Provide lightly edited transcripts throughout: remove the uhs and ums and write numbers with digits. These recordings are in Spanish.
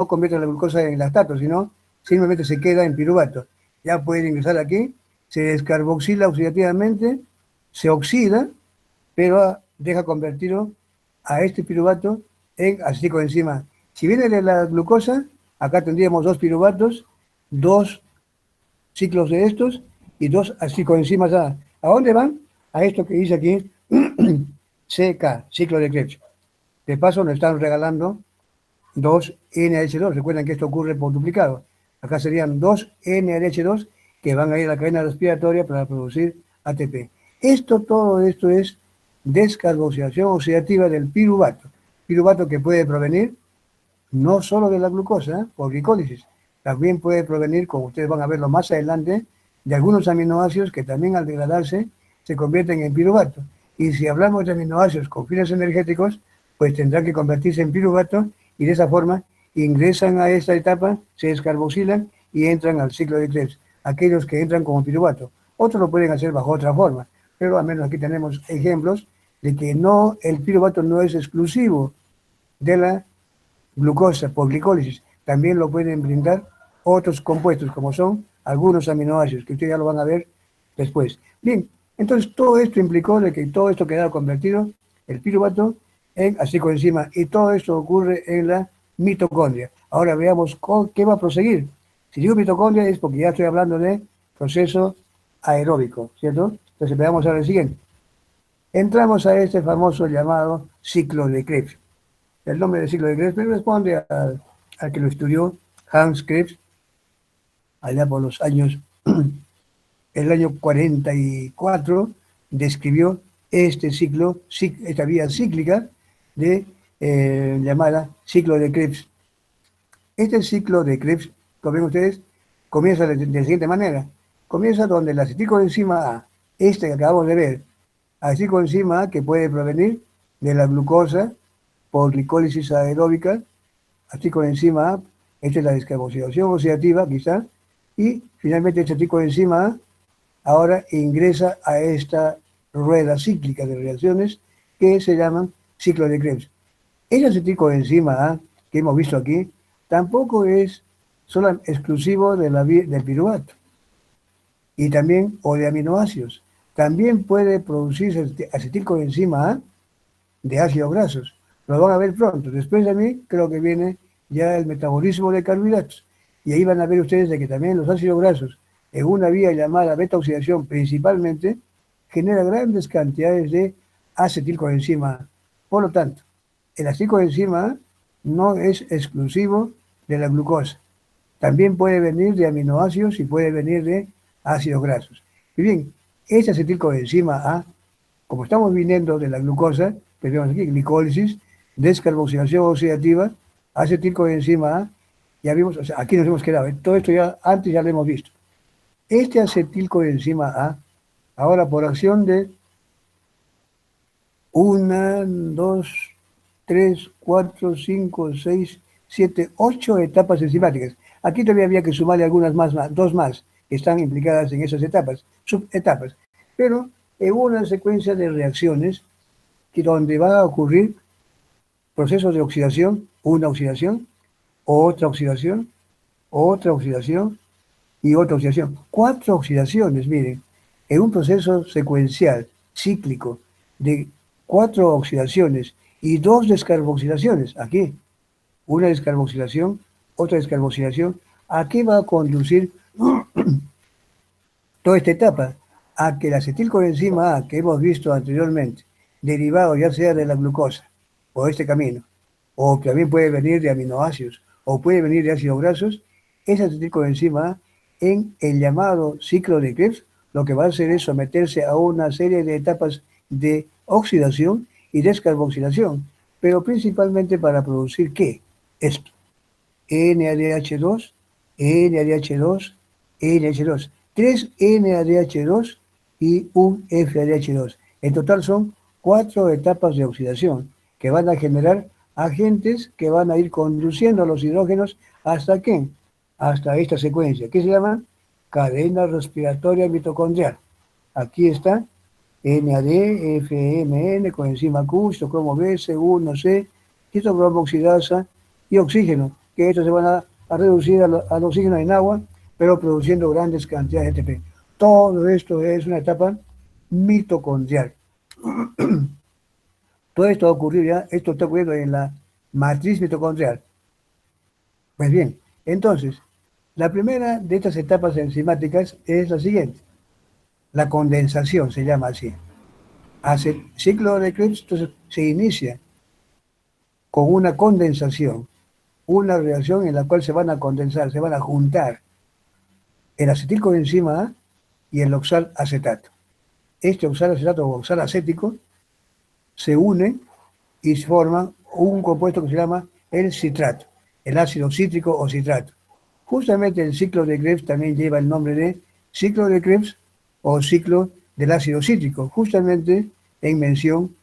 convierte la glucosa en lactato, sino simplemente se queda en piruvato. Ya puede ingresar aquí, se descarboxila oxidativamente, se oxida, pero deja convertido a este piruvato en acetilcoenzima. Si viene de la glucosa, acá tendríamos dos piruvatos, dos ciclos de estos y dos acetilcoenzimas A. ¿A dónde van? A esto que dice aquí, CK, ciclo de Krebs. De paso nos están regalando dos NH2. Recuerden que esto ocurre por duplicado. Acá serían dos NH2 que van a ir a la cadena respiratoria para producir ATP. Todo esto es descarboxilación oxidativa del piruvato. Piruvato que puede provenir no solo de la glucosa, por glicólisis, también puede provenir, como ustedes van a verlo más adelante, de algunos aminoácidos que también al degradarse se convierten en piruvato. Y si hablamos de aminoácidos con fines energéticos, pues tendrán que convertirse en piruvato y de esa forma ingresan a esta etapa, se descarboxilan y entran al ciclo de Krebs. Aquellos que entran como piruvato. Otros lo pueden hacer bajo otra forma, pero al menos aquí tenemos ejemplos de que no, el piruvato no es exclusivo de la glucosa por glicólisis. También lo pueden brindar otros compuestos, como son algunos aminoácidos, que ustedes ya lo van a ver después. Bien, entonces todo esto implicó de que todo esto quedara convertido, el piruvato, en acetilcoenzima, y todo esto ocurre en la mitocondria. Ahora veamos qué va a proseguir. Si digo mitocondria es porque ya estoy hablando de proceso aeróbico, ¿cierto? Entonces veamos ahora el siguiente. Entramos a este famoso llamado ciclo de Krebs. El nombre del ciclo de Krebs responde al que lo estudió Hans Krebs allá por los años, el año 44, describió este ciclo, esta vía cíclica de llamada ciclo de Krebs. Este ciclo de Krebs, como ven ustedes, comienza de la siguiente manera. Comienza donde la acetilcoenzima A, este que acabamos de ver, acetilcoenzima A que puede provenir de la glucosa por glicólisis aeróbica, acetilcoenzima A, esta es la descarboxilación oxidativa quizá, y finalmente este acetilcoenzima A ahora ingresa a esta rueda cíclica de reacciones que se llaman ciclo de Krebs. El acetilcoenzima A que hemos visto aquí tampoco es solo exclusivo del piruvato y también o de aminoácidos. También puede producirse acetilcoenzima A de ácidos grasos. Lo van a ver pronto. Después de mí creo que viene ya el metabolismo de carbohidratos. Y ahí van a ver ustedes de que también los ácidos grasos, en una vía llamada beta-oxidación principalmente, genera grandes cantidades de acetilcoenzima A. Por lo tanto, el acetilcoenzima A no es exclusivo de la glucosa. También puede venir de aminoácidos y puede venir de ácidos grasos. Y bien, ese acetilcoenzima A, como estamos viniendo de la glucosa, tenemos aquí glicólisis, descarboxilación oxidativa, acetilcoenzima A, ya vimos, o sea, aquí nos hemos quedado, todo esto ya antes ya lo hemos visto. Este acetilcoenzima A, ahora por acción de 1, 2, 3, 4, 5, 6, 7, 8 etapas enzimáticas. Aquí todavía había que sumarle algunas más, dos más, que están implicadas en esas etapas, subetapas. Pero en una secuencia de reacciones que donde va a ocurrir procesos de oxidación, una oxidación, otra oxidación, otra oxidación y otra oxidación. 4 oxidaciones, miren, en un proceso secuencial, cíclico, de 4 oxidaciones y 2 descarboxilaciones. Aquí, una descarboxilación, otra descarboxilación. ¿A qué va a conducir toda esta etapa? A que el acetilcoenzima A que hemos visto anteriormente, derivado ya sea de la glucosa, o este camino, o que también puede venir de aminoácidos, o puede venir de ácidos grasos, ese acetilcoenzima A en el llamado ciclo de Krebs, lo que va a hacer es someterse a una serie de etapas de oxidación y descarboxilación, pero principalmente para producir ¿qué? Esto, NADH2, NADH2, NH2, 3 NADH2 y un FADH2. En total son 4 etapas de oxidación que van a generar agentes que van a ir conduciendo a los hidrógenos hasta ¿qué? Hasta esta secuencia, que se llama cadena respiratoria mitocondrial. Aquí está NAD, FMN, coenzima Q, citocromo B, C1, C, citocromo oxidasa y oxígeno, que estos se van a reducir al oxígeno en agua, pero produciendo grandes cantidades de ATP. Todo esto es una etapa mitocondrial. Todo esto va a ocurrir ya, esto está ocurriendo en la matriz mitocondrial. Pues bien, entonces, la primera de estas etapas enzimáticas es la siguiente. La condensación se llama así. Hace el ciclo de Krebs, entonces se inicia con una condensación, una reacción en la cual se van a condensar, se van a juntar el acetilcoenzima A y el oxalacetato. Este oxalacetato o oxalacético se unen y forman un compuesto que se llama el citrato, el ácido cítrico o citrato. Justamente el ciclo de Krebs también lleva el nombre de ciclo de Krebs o ciclo del ácido cítrico, justamente en mención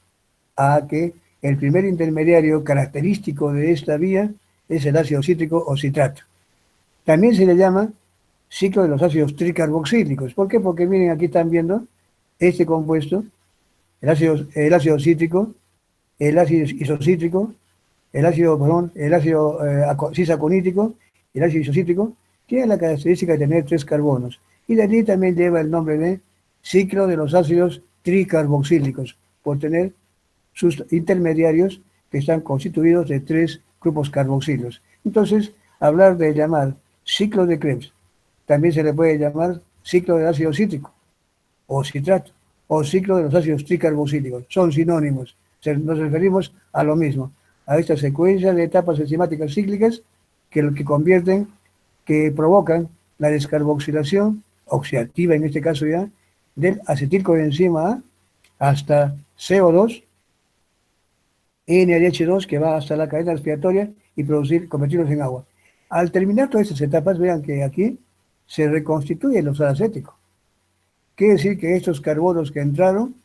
a que el primer intermediario característico de esta vía es el ácido cítrico o citrato. También se le llama ciclo de los ácidos tricarboxílicos. ¿Por qué? Porque miren, aquí están viendo este compuesto, el ácido cítrico, el ácido isocítrico, el ácido cisaconítico, el ácido isocítrico, tiene la característica de tener 3 carbonos. Y de allí también lleva el nombre de ciclo de los ácidos tricarboxílicos, por tener sus intermediarios que están constituidos de 3 grupos carboxilos. Entonces, hablar de llamar ciclo de Krebs, también se le puede llamar ciclo del ácido cítrico o citrato, o ciclo de los ácidos tricarboxílicos. Son sinónimos. Nos referimos a lo mismo, a esta secuencia de etapas enzimáticas cíclicas que provocan la descarboxilación oxidativa, en este caso ya, del acetilcoenzima A hasta CO2, NADH2, que va hasta la cadena respiratoria y convertirlos en agua. Al terminar todas estas etapas, vean que aquí se reconstituye el oxalacético. Quiere decir que estos carbonos que entraron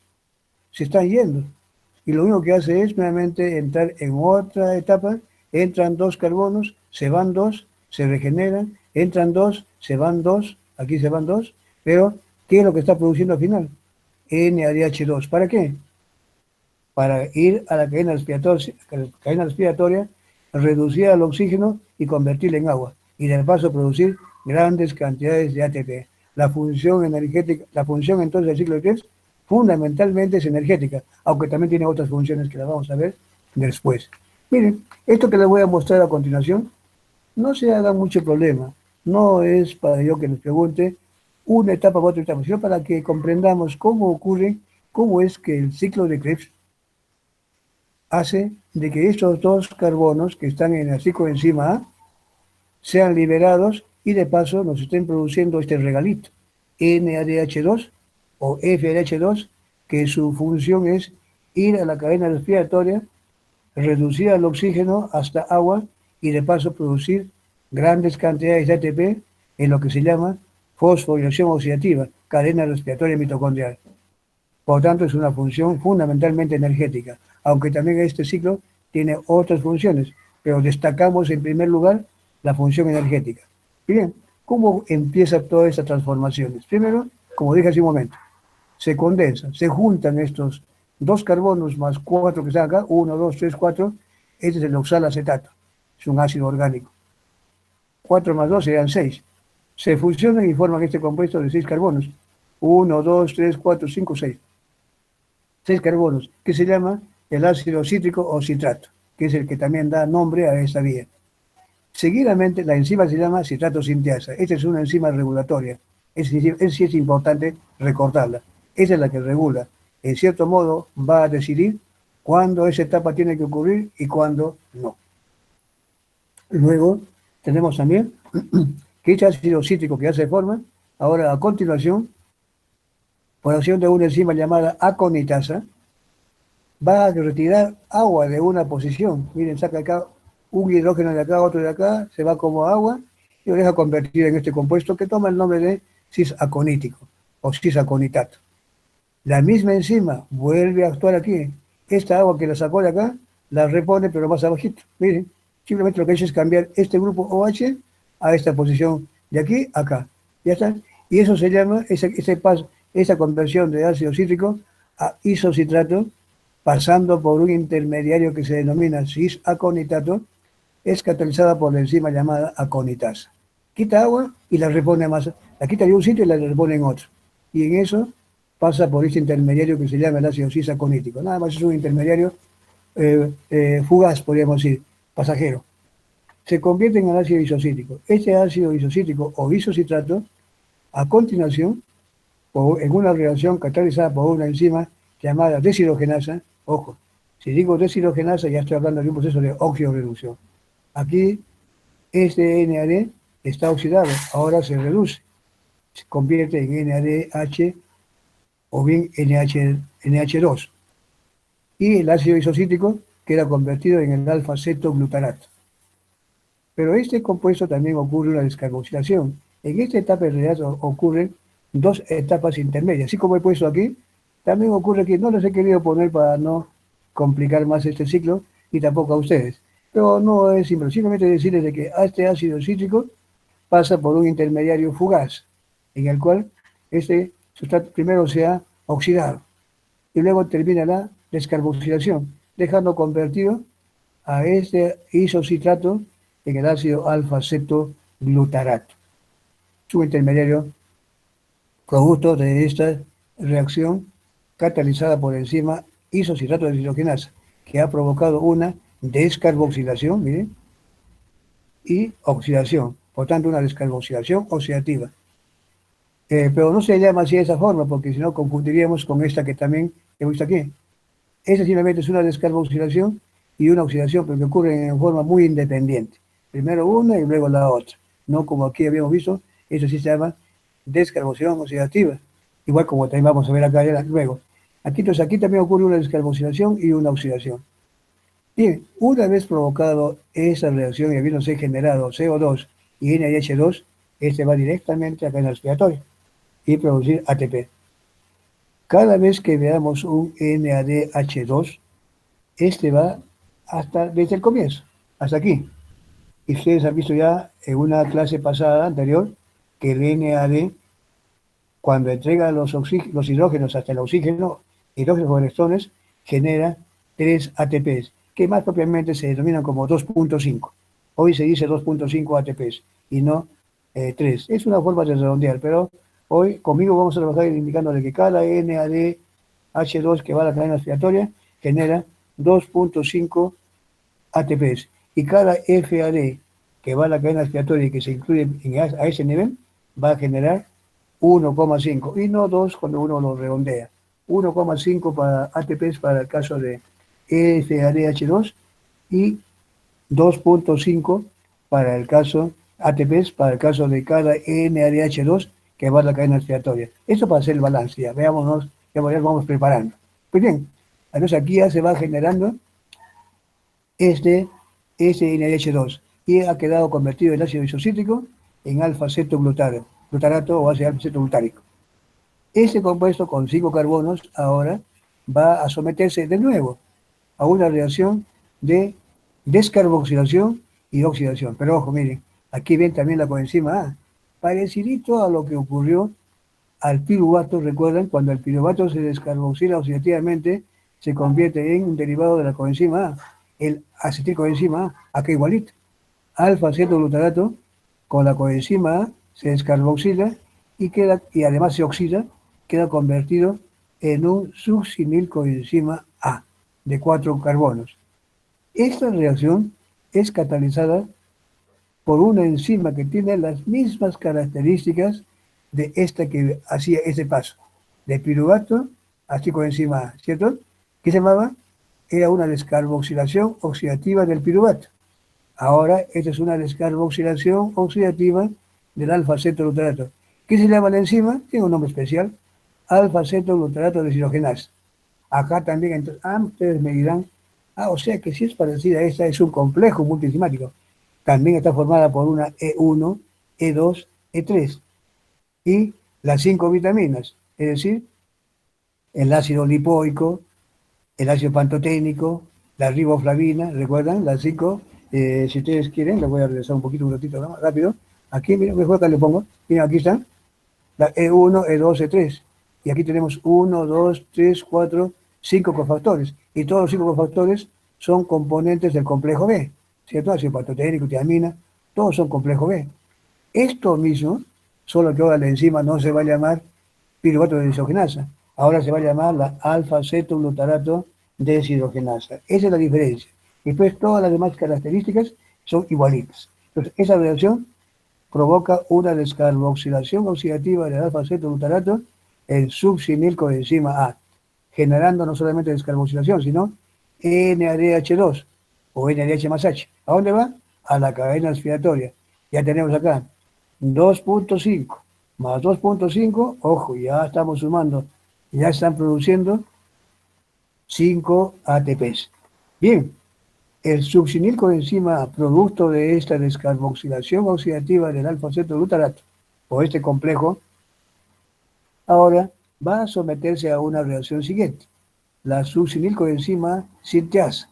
se están yendo. Y lo único que hace es nuevamente entrar en otra etapa. Entran 2 carbonos, se van 2, se regeneran, entran 2, se van 2, aquí se van 2, pero ¿qué es lo que está produciendo al final? NADH2. ¿Para qué? Para ir a la cadena respiratoria, reducir el oxígeno y convertirlo en agua. Y de paso producir grandes cantidades de ATP. La función energética, la función entonces del ciclo de Krebs fundamentalmente es energética, aunque también tiene otras funciones que las vamos a ver después. Miren, esto que les voy a mostrar a continuación, no se haga mucho problema. No es para yo que les pregunte una etapa u otra etapa, sino para que comprendamos cómo ocurre, cómo es que el ciclo de Krebs hace de que estos 2 carbonos que están en el acetilcoenzima A sean liberados y de paso nos estén produciendo este regalito, NADH2 o FADH2, que su función es ir a la cadena respiratoria, reducir el oxígeno hasta agua y de paso producir grandes cantidades de ATP en lo que se llama fosforilación oxidativa, cadena respiratoria mitocondrial. Por lo tanto, es una función fundamentalmente energética, aunque también este ciclo tiene otras funciones, pero destacamos en primer lugar la función energética. Bien, ¿cómo empiezan todas estas transformaciones? Primero, como dije hace un momento, se condensan, se juntan estos 2 carbonos más 4 que están acá, 1, 2, 3, 4, este es el oxalacetato, es un ácido orgánico. 4 más 2 serían 6. Se fusionan y forman este compuesto de 6 carbonos. 1, 2, 3, 4, 5, 6. 6 carbonos, que se llama el ácido cítrico o citrato, que es el que también da nombre a esta vía. Seguidamente, la enzima se llama citrato sinteasa. Esta es una enzima regulatoria. Sí es importante recordarla. Esa es la que regula. En cierto modo, va a decidir cuándo esa etapa tiene que ocurrir y cuándo no. Luego, tenemos también que este ácido cítrico que ya se forma, ahora a continuación, por acción de una enzima llamada aconitasa, va a retirar agua de una posición. Miren, saca acá un hidrógeno de acá, otro de acá, se va como agua y lo deja convertir en este compuesto que toma el nombre de cisaconítico o cisaconitato. La misma enzima vuelve a actuar aquí. Esta agua que la sacó de acá, la repone pero más abajito. Miren, simplemente lo que hace es cambiar este grupo OH a esta posición de aquí a acá. Ya está. Y eso se llama, esa conversión de ácido cítrico a isocitrato, pasando por un intermediario que se denomina cisaconitato, es catalizada por la enzima llamada aconitasa. Quita agua y la repone más, la quita de un sitio y la repone en otro. Y en eso pasa por este intermediario que se llama el ácido cis-aconítico. Nada más es un intermediario fugaz, podríamos decir, pasajero. Se convierte en el ácido isocítrico. Este ácido isocítrico o isocitrato, a continuación, en una reacción catalizada por una enzima llamada deshidrogenasa, ojo, si digo deshidrogenasa ya estoy hablando de un proceso de oxidorreducción. Aquí este NAD está oxidado, ahora se reduce, se convierte en NADH o bien NH2. Y el ácido isocítrico queda convertido en el alfa-cetoglutarato. Pero este compuesto también ocurre una descarboxilación. En esta etapa en realidad ocurren dos etapas intermedias. Así como he puesto aquí, también ocurre que no les he querido poner para no complicar más este ciclo, y tampoco a ustedes. Pero no es simple, simplemente decirles de que este ácido cítrico pasa por un intermediario fugaz, en el cual este sustrato primero se ha oxidado, y luego termina la descarboxilación, dejando convertido a este isocitrato en el ácido alfa-cetoglutarato. Es un intermediario producto de esta reacción catalizada por enzima isocitrato de deshidrogenasa, que ha provocado una descarboxilación, miren, y oxidación, por tanto una descarboxilación oxidativa. Pero no se llama así de esa forma, porque si no confundiríamos con esta que también he visto aquí. Esa simplemente es una descarboxilación y una oxidación, pero que ocurren en forma muy independiente. Primero una y luego la otra. No como aquí habíamos visto, eso sí se llama descarboxilación oxidativa. Igual como también vamos a ver acá luego. Entonces aquí también ocurre una descarboxilación y una oxidación. Bien, una vez provocado esa reacción y habiéndose generado CO2 y NH2, este va directamente a la cadena respiratoria y producir ATP. Cada vez que veamos un NADH2, este va hasta desde el comienzo, hasta aquí. Y ustedes han visto ya en una clase pasada, anterior, que el NAD, cuando entrega los hidrógenos hasta el oxígeno, hidrógenos o electrones, genera 3 ATPs, que más propiamente se denominan como 2.5. Hoy se dice 2.5 ATPs y no 3. Es una forma de redondear, pero hoy conmigo vamos a trabajar indicando que cada NADH2 que va a la cadena respiratoria genera 2.5 ATPs, y cada FAD que va a la cadena respiratoria y que se incluye a ese nivel va a generar 1,5 y no 2 cuando uno lo redondea. 1,5 para ATPs para el caso de FADH2 y 2.5 para el caso ATPs para el caso de cada NADH2 que va a la cadena respiratoria. Eso para hacer el balance, ya veámonos, ya vamos preparando. Pues bien, entonces aquí ya se va generando este NH2 y ha quedado convertido el ácido isocítrico en alfa-cetoglutarato o ácido alfa-cetoglutárico. Este compuesto con 5 carbonos ahora va a someterse de nuevo a una reacción de descarboxilación y oxidación. Pero ojo, miren, aquí ven también la coenzima A, parecidito a lo que ocurrió al piruvato. ¿Recuerdan? Cuando el piruvato se descarboxila oxidativamente, se convierte en un derivado de la coenzima A, el acetilcoenzima A, acá igualito. Alfa-cetoglutarato con la coenzima A se descarboxila y además se oxida, queda convertido en un succinilcoenzima A de 4 carbonos. Esta reacción es catalizada por una enzima que tiene las mismas características de esta que hacía ese paso, de piruvato a coenzima A, ¿cierto? ¿Qué se llamaba? Era una descarboxilación oxidativa del piruvato. Ahora, esta es una descarboxilación oxidativa del alfa-cetoglutarato. ¿Qué se llama la enzima? Tiene un nombre especial, alfa-cetoglutarato deshidrogenasa. Acá también, entonces, ustedes me dirán, o sea que si es parecida a esta, es un complejo multienzimático. También está formada por una E1, E2, E3 y las 5 vitaminas, es decir, el ácido lipoico, el ácido pantoténico, la riboflavina, ¿recuerdan? Las 5, si ustedes quieren, les voy a regresar un poquito, un ratito más rápido. Aquí, miren, mejor acá le pongo, miren, aquí están, la E1, E2, E3. Y aquí tenemos 1, 2, 3, 4, 5 cofactores. Y todos los 5 cofactores son componentes del complejo B. ¿cierto? Ácido pantoténico, tiamina, todos son complejo B. Esto mismo, solo que ahora la enzima no se va a llamar piruvato de desogenasa, ahora se va a llamar la alfa-cetoglutarato deshidrogenasa. Esa es la diferencia. Después todas las demás características son igualitas. Entonces, esa reacción provoca una descarboxilación oxidativa del alfa-cetoglutarato en succinilcoenzima A, generando no solamente descarboxilación, sino NADH2 o NADH más H. ¿A dónde va? A la cadena respiratoria. Ya tenemos acá 2.5 más 2.5, ojo, ya estamos sumando, ya están produciendo 5 ATPs. Bien, el succinilcoenzima, producto de esta descarboxilación oxidativa del alfa-cetoglutarato, o este complejo, ahora va a someterse a una reacción siguiente, la succinilcoenzima sinteasa.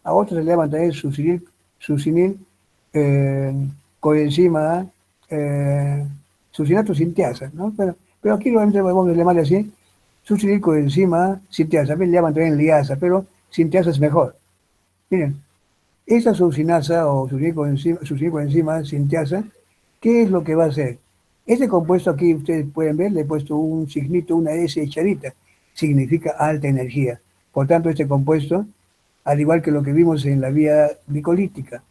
A otros se le llaman también succinil coenzima succinato sinteasa, ¿no? Pero aquí normalmente vamos a llamarle así, succinilcoenzima sinteasa, también le llaman también liasa, pero sinteasa es mejor. Miren, esa succinasa o succinilcoenzima sinteasa, ¿qué es lo que va a hacer? Este compuesto aquí, ustedes pueden ver, le he puesto un signito, una S echadita, significa alta energía. Por tanto, este compuesto, al igual que lo que vimos en la vía glicolítica,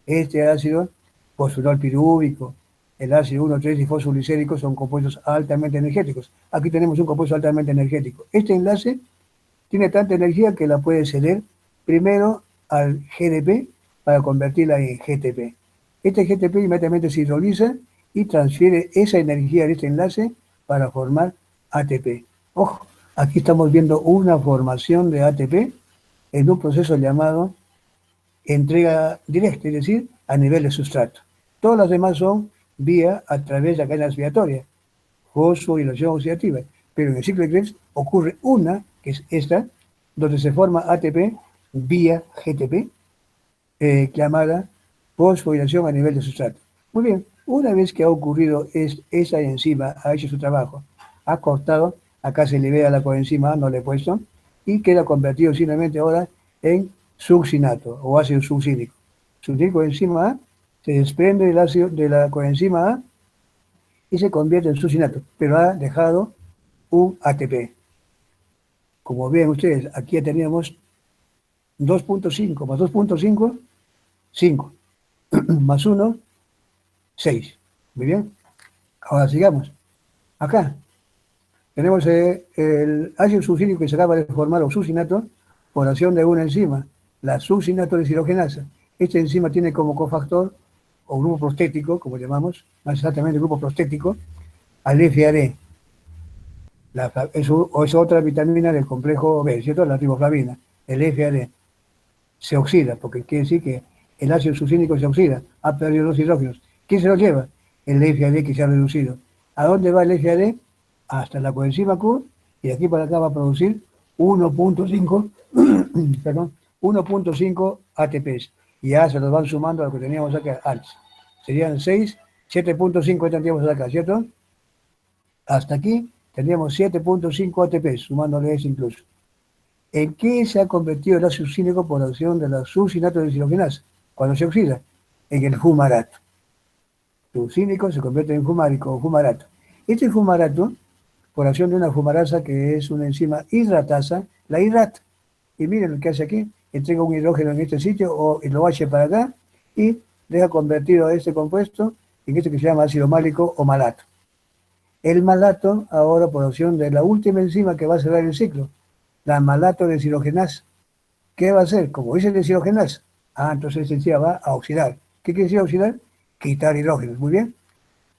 este ácido fosfenol pirúvico, el ácido 1,3 y fosfolicérico son compuestos altamente energéticos. Aquí tenemos un compuesto altamente energético. Este enlace tiene tanta energía que la puede ceder primero al GDP para convertirla en GTP. Este GTP inmediatamente se hidroliza y transfiere esa energía de este enlace para formar ATP. Ojo, aquí estamos viendo una formación de ATP en un proceso llamado entrega directa, es decir, a nivel de sustrato. Todas las demás son vía a través de la cadena respiratoria, fosforilación oxidativa. Pero en el ciclo de Krebs ocurre una, que es esta, donde se forma ATP vía GTP, llamada fosforilación a nivel de sustrato. Muy bien, una vez que ha ocurrido esa enzima, ha hecho su trabajo, ha cortado, acá se le ve a la coenzima A, no le he puesto, y queda convertido simplemente ahora en succinato o ácido succínico. Succinicoenzima A se desprende del ácido de la coenzima A y se convierte en succinato, pero ha dejado un ATP. Como ven ustedes, aquí ya teníamos 2.5 más 2.5, 5, más 1, 6. Muy bien. Ahora sigamos. Acá tenemos el ácido succínico que se acaba de formar, o succinato, por acción de una enzima, la succinato deshidrogenasa. Esta enzima tiene como cofactor, o grupo prostético, como llamamos, más exactamente grupo prostético, al FAD. Es otra vitamina del complejo B, ¿cierto? La riboflavina, el FAD. Se oxida, porque quiere decir que el ácido succínico se oxida, ha perdido dos hidrógenos. ¿Quién se lo lleva? El FAD que se ha reducido. ¿A dónde va el FAD? Hasta la coenzima Q, y de aquí para acá va a producir 1.5, perdón, 1.5 ATPs. Y ya se los van sumando a lo que teníamos acá antes. Serían 6, 7.5 tendríamos acá, ¿cierto? Hasta aquí tendríamos 7.5 ATPs, sumándole eso incluso. ¿En qué se ha convertido el ácido succínico por acción de la succinato deshidrogenasa? Cuando se oxida, en el fumarato. Succínico se convierte en fumárico o fumarato. Este fumarato, por acción de una fumarasa que es una enzima hidratasa, la hidrata. Y miren lo que hace aquí, entrega un hidrógeno en este sitio o lo eche para acá y deja convertido a este compuesto en este que se llama ácido málico o malato. El malato, ahora por acción de la última enzima que va a cerrar el ciclo, la malato deshidrogenasa. ¿Qué va a hacer? Como dice deshidrogenasa. Entonces esta enzima va a oxidar. ¿Qué quiere decir oxidar? Quitar hidrógenos. Muy bien.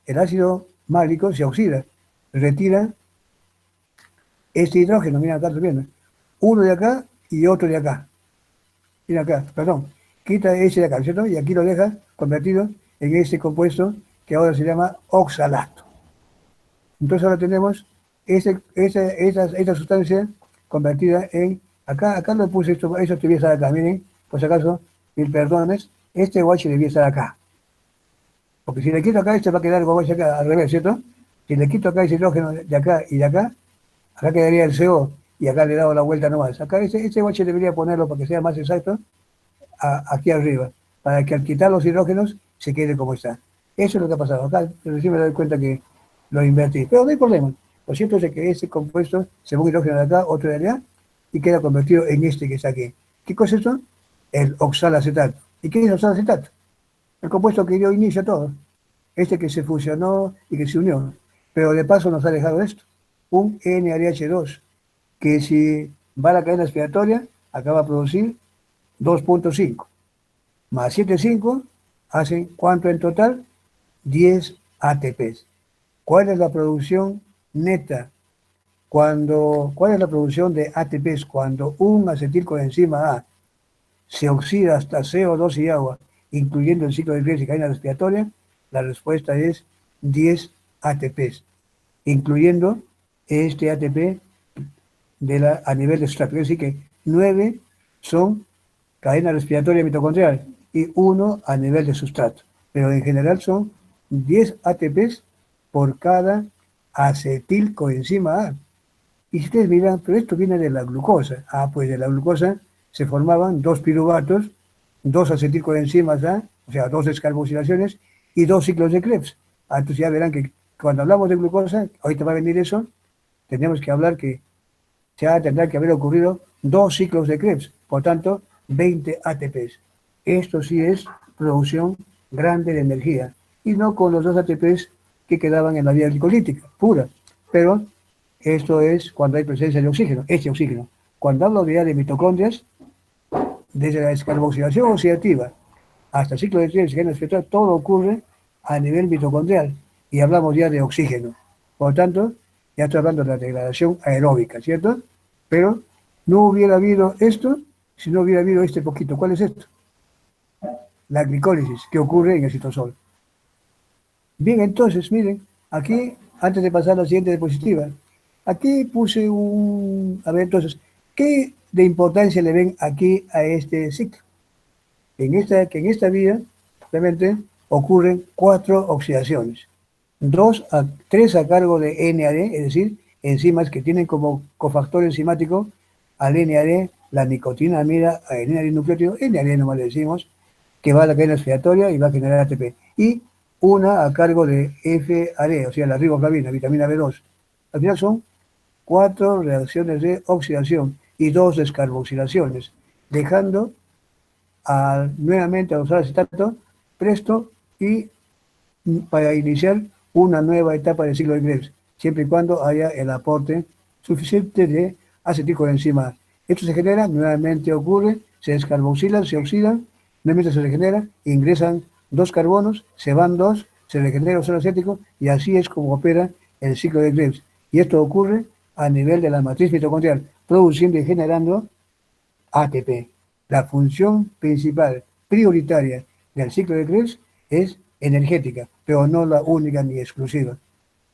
El ácido málico se oxida, retira este hidrógeno. Mira acá, viendo. Uno de acá y otro de acá. Mira acá, perdón. Quita ese de acá, ¿cierto? Y aquí lo deja convertido en este compuesto que ahora se llama oxalato. Entonces ahora tenemos esta sustancia convertida en, acá lo puse, esto debía estar acá, miren, por si acaso, mil perdones, este OH debía estar acá. Porque si le quito acá, este va a quedar como OH acá, al revés, ¿cierto? Si le quito acá ese hidrógeno de acá y de acá, acá quedaría el CO, y acá le he dado la vuelta nomás. Acá este OH debería ponerlo para que sea más exacto, aquí arriba, para que al quitar los hidrógenos se quede como está. Eso es lo que ha pasado acá, recién me doy cuenta que lo invertí, pero no hay problema. Lo cierto es que este compuesto se pone hidrógeno de acá, otro de allá, y queda convertido en este que está aquí. ¿Qué cosa es esto? El oxalacetato. ¿Y qué es el oxalacetato? El compuesto que dio inicio a todo. Este que se fusionó y que se unió. Pero de paso nos ha dejado esto. Un NADH2, que si va a la cadena respiratoria, acaba de producir 2.5. Más 7,5 hacen ¿cuánto en total? 10 ATPs. ¿Cuál es la producción neta? ¿Cuál es la producción de ATPs cuando un acetilcoenzima A se oxida hasta CO2 y agua, incluyendo el ciclo de Krebs y cadena respiratoria? La respuesta es 10 ATPs, incluyendo este ATP a nivel de sustrato. Es decir, que 9 son cadena respiratoria mitocondrial y 1 a nivel de sustrato. Pero en general son 10 ATPs por cada acetilcoenzima A. Y si ustedes miran, pero esto viene de la glucosa. Pues de la glucosa se formaban 2 piruvatos, 2 acetilcoenzimas A, o sea, 2 descarboxilaciones y 2 ciclos de Krebs. Entonces ya verán que cuando hablamos de glucosa, ahorita va a venir eso, tenemos que hablar que ya tendrá que haber ocurrido 2 ciclos de Krebs, por tanto, 20 ATPs. Esto sí es producción grande de energía, y no con los 2 ATPs que quedaban en la vía glicolítica, pura. Pero esto es cuando hay presencia de oxígeno, este oxígeno. Cuando hablo de mitocondrias, desde la descarboxilación oxidativa hasta el ciclo de Krebs, todo ocurre a nivel mitocondrial, y hablamos ya de oxígeno. Por lo tanto, ya estoy hablando de la degradación aeróbica, ¿cierto? Pero no hubiera habido esto si no hubiera habido este poquito. ¿Cuál es esto? La glicólisis que ocurre en el citosol. Bien, entonces, miren, aquí, antes de pasar a la siguiente diapositiva, aquí puse a ver, entonces, ¿qué de importancia le ven aquí a este ciclo? Que en esta vía, realmente, ocurren 4 oxidaciones. 3 a cargo de NAD, es decir, enzimas que tienen como cofactor enzimático al NAD, la nicotinamida, adenina nucleótido, NAD nomás le decimos, que va a la cadena respiratoria y va a generar ATP. Y una a cargo de FAD, o sea, la riboflavina, vitamina B2. Al final son 4 reacciones de oxidación y 2 descarboxilaciones, dejando nuevamente a usar acetato presto y para iniciar una nueva etapa del ciclo de Krebs, siempre y cuando haya el aporte suficiente de acetilcoenzima. Esto se genera, nuevamente ocurre, se descarboxilan, se oxidan, nuevamente se regenera, ingresan 2 carbonos, se van 2, se regenera oxígeno acético, y así es como opera el ciclo de Krebs. Y esto ocurre a nivel de la matriz mitocondrial, produciendo y generando ATP. La función principal, prioritaria del ciclo de Krebs es energética, pero no la única ni exclusiva.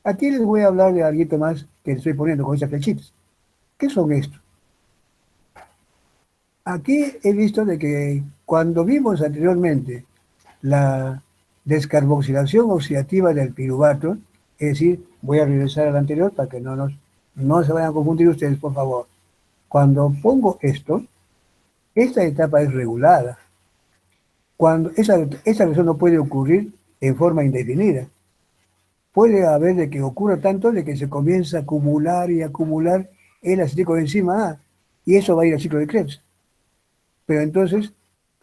Aquí les voy a hablar de algo más que les estoy poniendo con esas flechitas. ¿Qué son estos? Aquí he visto de que cuando vimos anteriormente la descarboxilación oxidativa del piruvato, es decir, voy a regresar al anterior para que no se vayan a confundir ustedes, por favor. Cuando pongo esto, esta etapa es regulada. Cuando esa reacción no puede ocurrir en forma indefinida. Puede haber de que ocurra tanto de que se comienza a acumular y acumular el acetilcoenzima A, y eso va a ir al ciclo de Krebs. Pero entonces,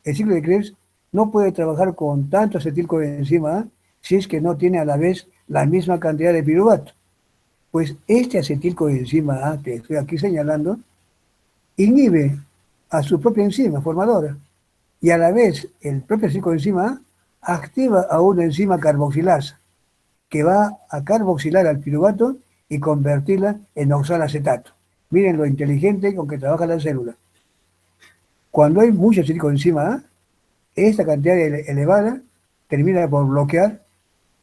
el ciclo de Krebs no puede trabajar con tanto acetilcoenzima A si es que no tiene a la vez la misma cantidad de piruvato. Pues este acetilcoenzima A que estoy aquí señalando inhibe a su propia enzima formadora, y a la vez el propio acetilcoenzima A activa a una enzima carboxilasa que va a carboxilar al piruvato y convertirla en oxalacetato. Miren lo inteligente con que trabaja la célula. Cuando hay mucha acetilcoenzima A, esta cantidad elevada termina por bloquear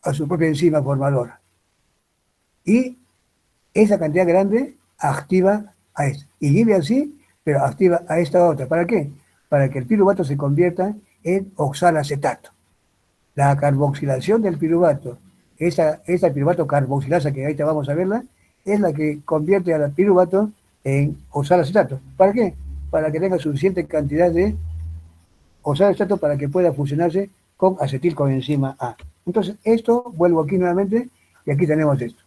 a su propia enzima formadora. Y esa cantidad grande activa a esta. Inhibe así, pero activa a esta otra. ¿Para qué? Para que el piruvato se convierta en oxalacetato. La carboxilación del piruvato, esta piruvato carboxilasa que ahorita vamos a verla, es la que convierte al piruvato en oxalacetato. ¿Para qué? Para que tenga suficiente cantidad de oxalato para que pueda fusionarse con acetilcoenzima A. Entonces, esto, vuelvo aquí nuevamente, y aquí tenemos esto.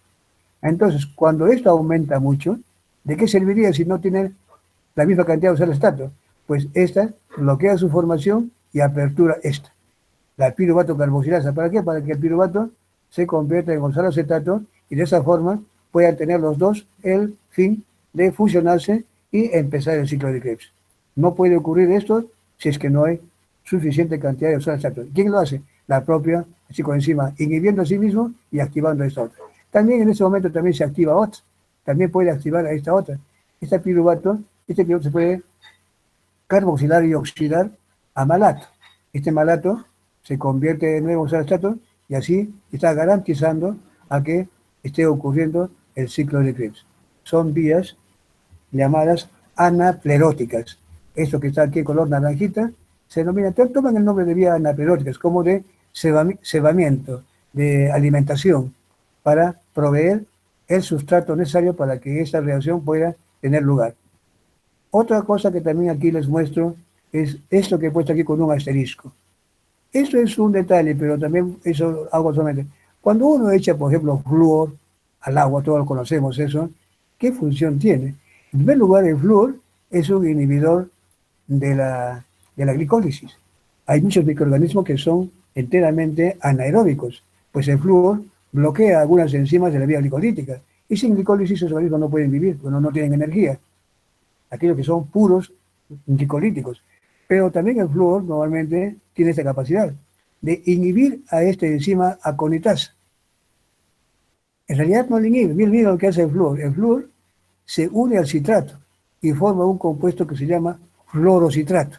Entonces, cuando esto aumenta mucho, ¿de qué serviría si no tiene la misma cantidad de oxalato? Pues esta bloquea su formación y apertura esta, la piruvato carboxilasa. ¿Para qué? Para que el piruvato se convierta en oxaloacetato y de esa forma puedan tener los dos el fin de fusionarse y empezar el ciclo de Krebs. No puede ocurrir esto si es que no hay suficiente cantidad de oxaloacetato. ¿Quién lo hace? La propia psicoenzima, inhibiendo a sí mismo y activando a esta otra. También en este momento también se activa otra, también puede activar a esta otra. Este piruvato se puede carboxilar y oxidar a malato. Este malato se convierte de nuevo en oxaloacetato y así está garantizando a que esté ocurriendo el ciclo de Krebs. Son vías llamadas anapleróticas. Esto que está aquí en color naranjita se denomina, toman el nombre de vías anapleróticas, como de cebamiento, de alimentación, para proveer el sustrato necesario para que esta reacción pueda tener lugar. Otra cosa que también aquí les muestro es esto que he puesto aquí con un asterisco. Esto es un detalle, pero también eso hago solamente. Cuando uno echa, por ejemplo, flúor al agua, todos conocemos eso, ¿qué función tiene? En primer lugar, el flúor es un inhibidor de la glicólisis. Hay muchos microorganismos que son enteramente anaeróbicos, pues el flúor bloquea algunas enzimas de la vía glicolítica. Y sin glicólisis esos organismos no pueden vivir, porque no tienen energía. Aquellos que son puros glicolíticos. Pero también el flúor normalmente tiene esta capacidad de inhibir a esta enzima aconitasa. En realidad no le inhibe. Mira lo que hace el flúor. El flúor se une al citrato y forma un compuesto que se llama fluorocitrato.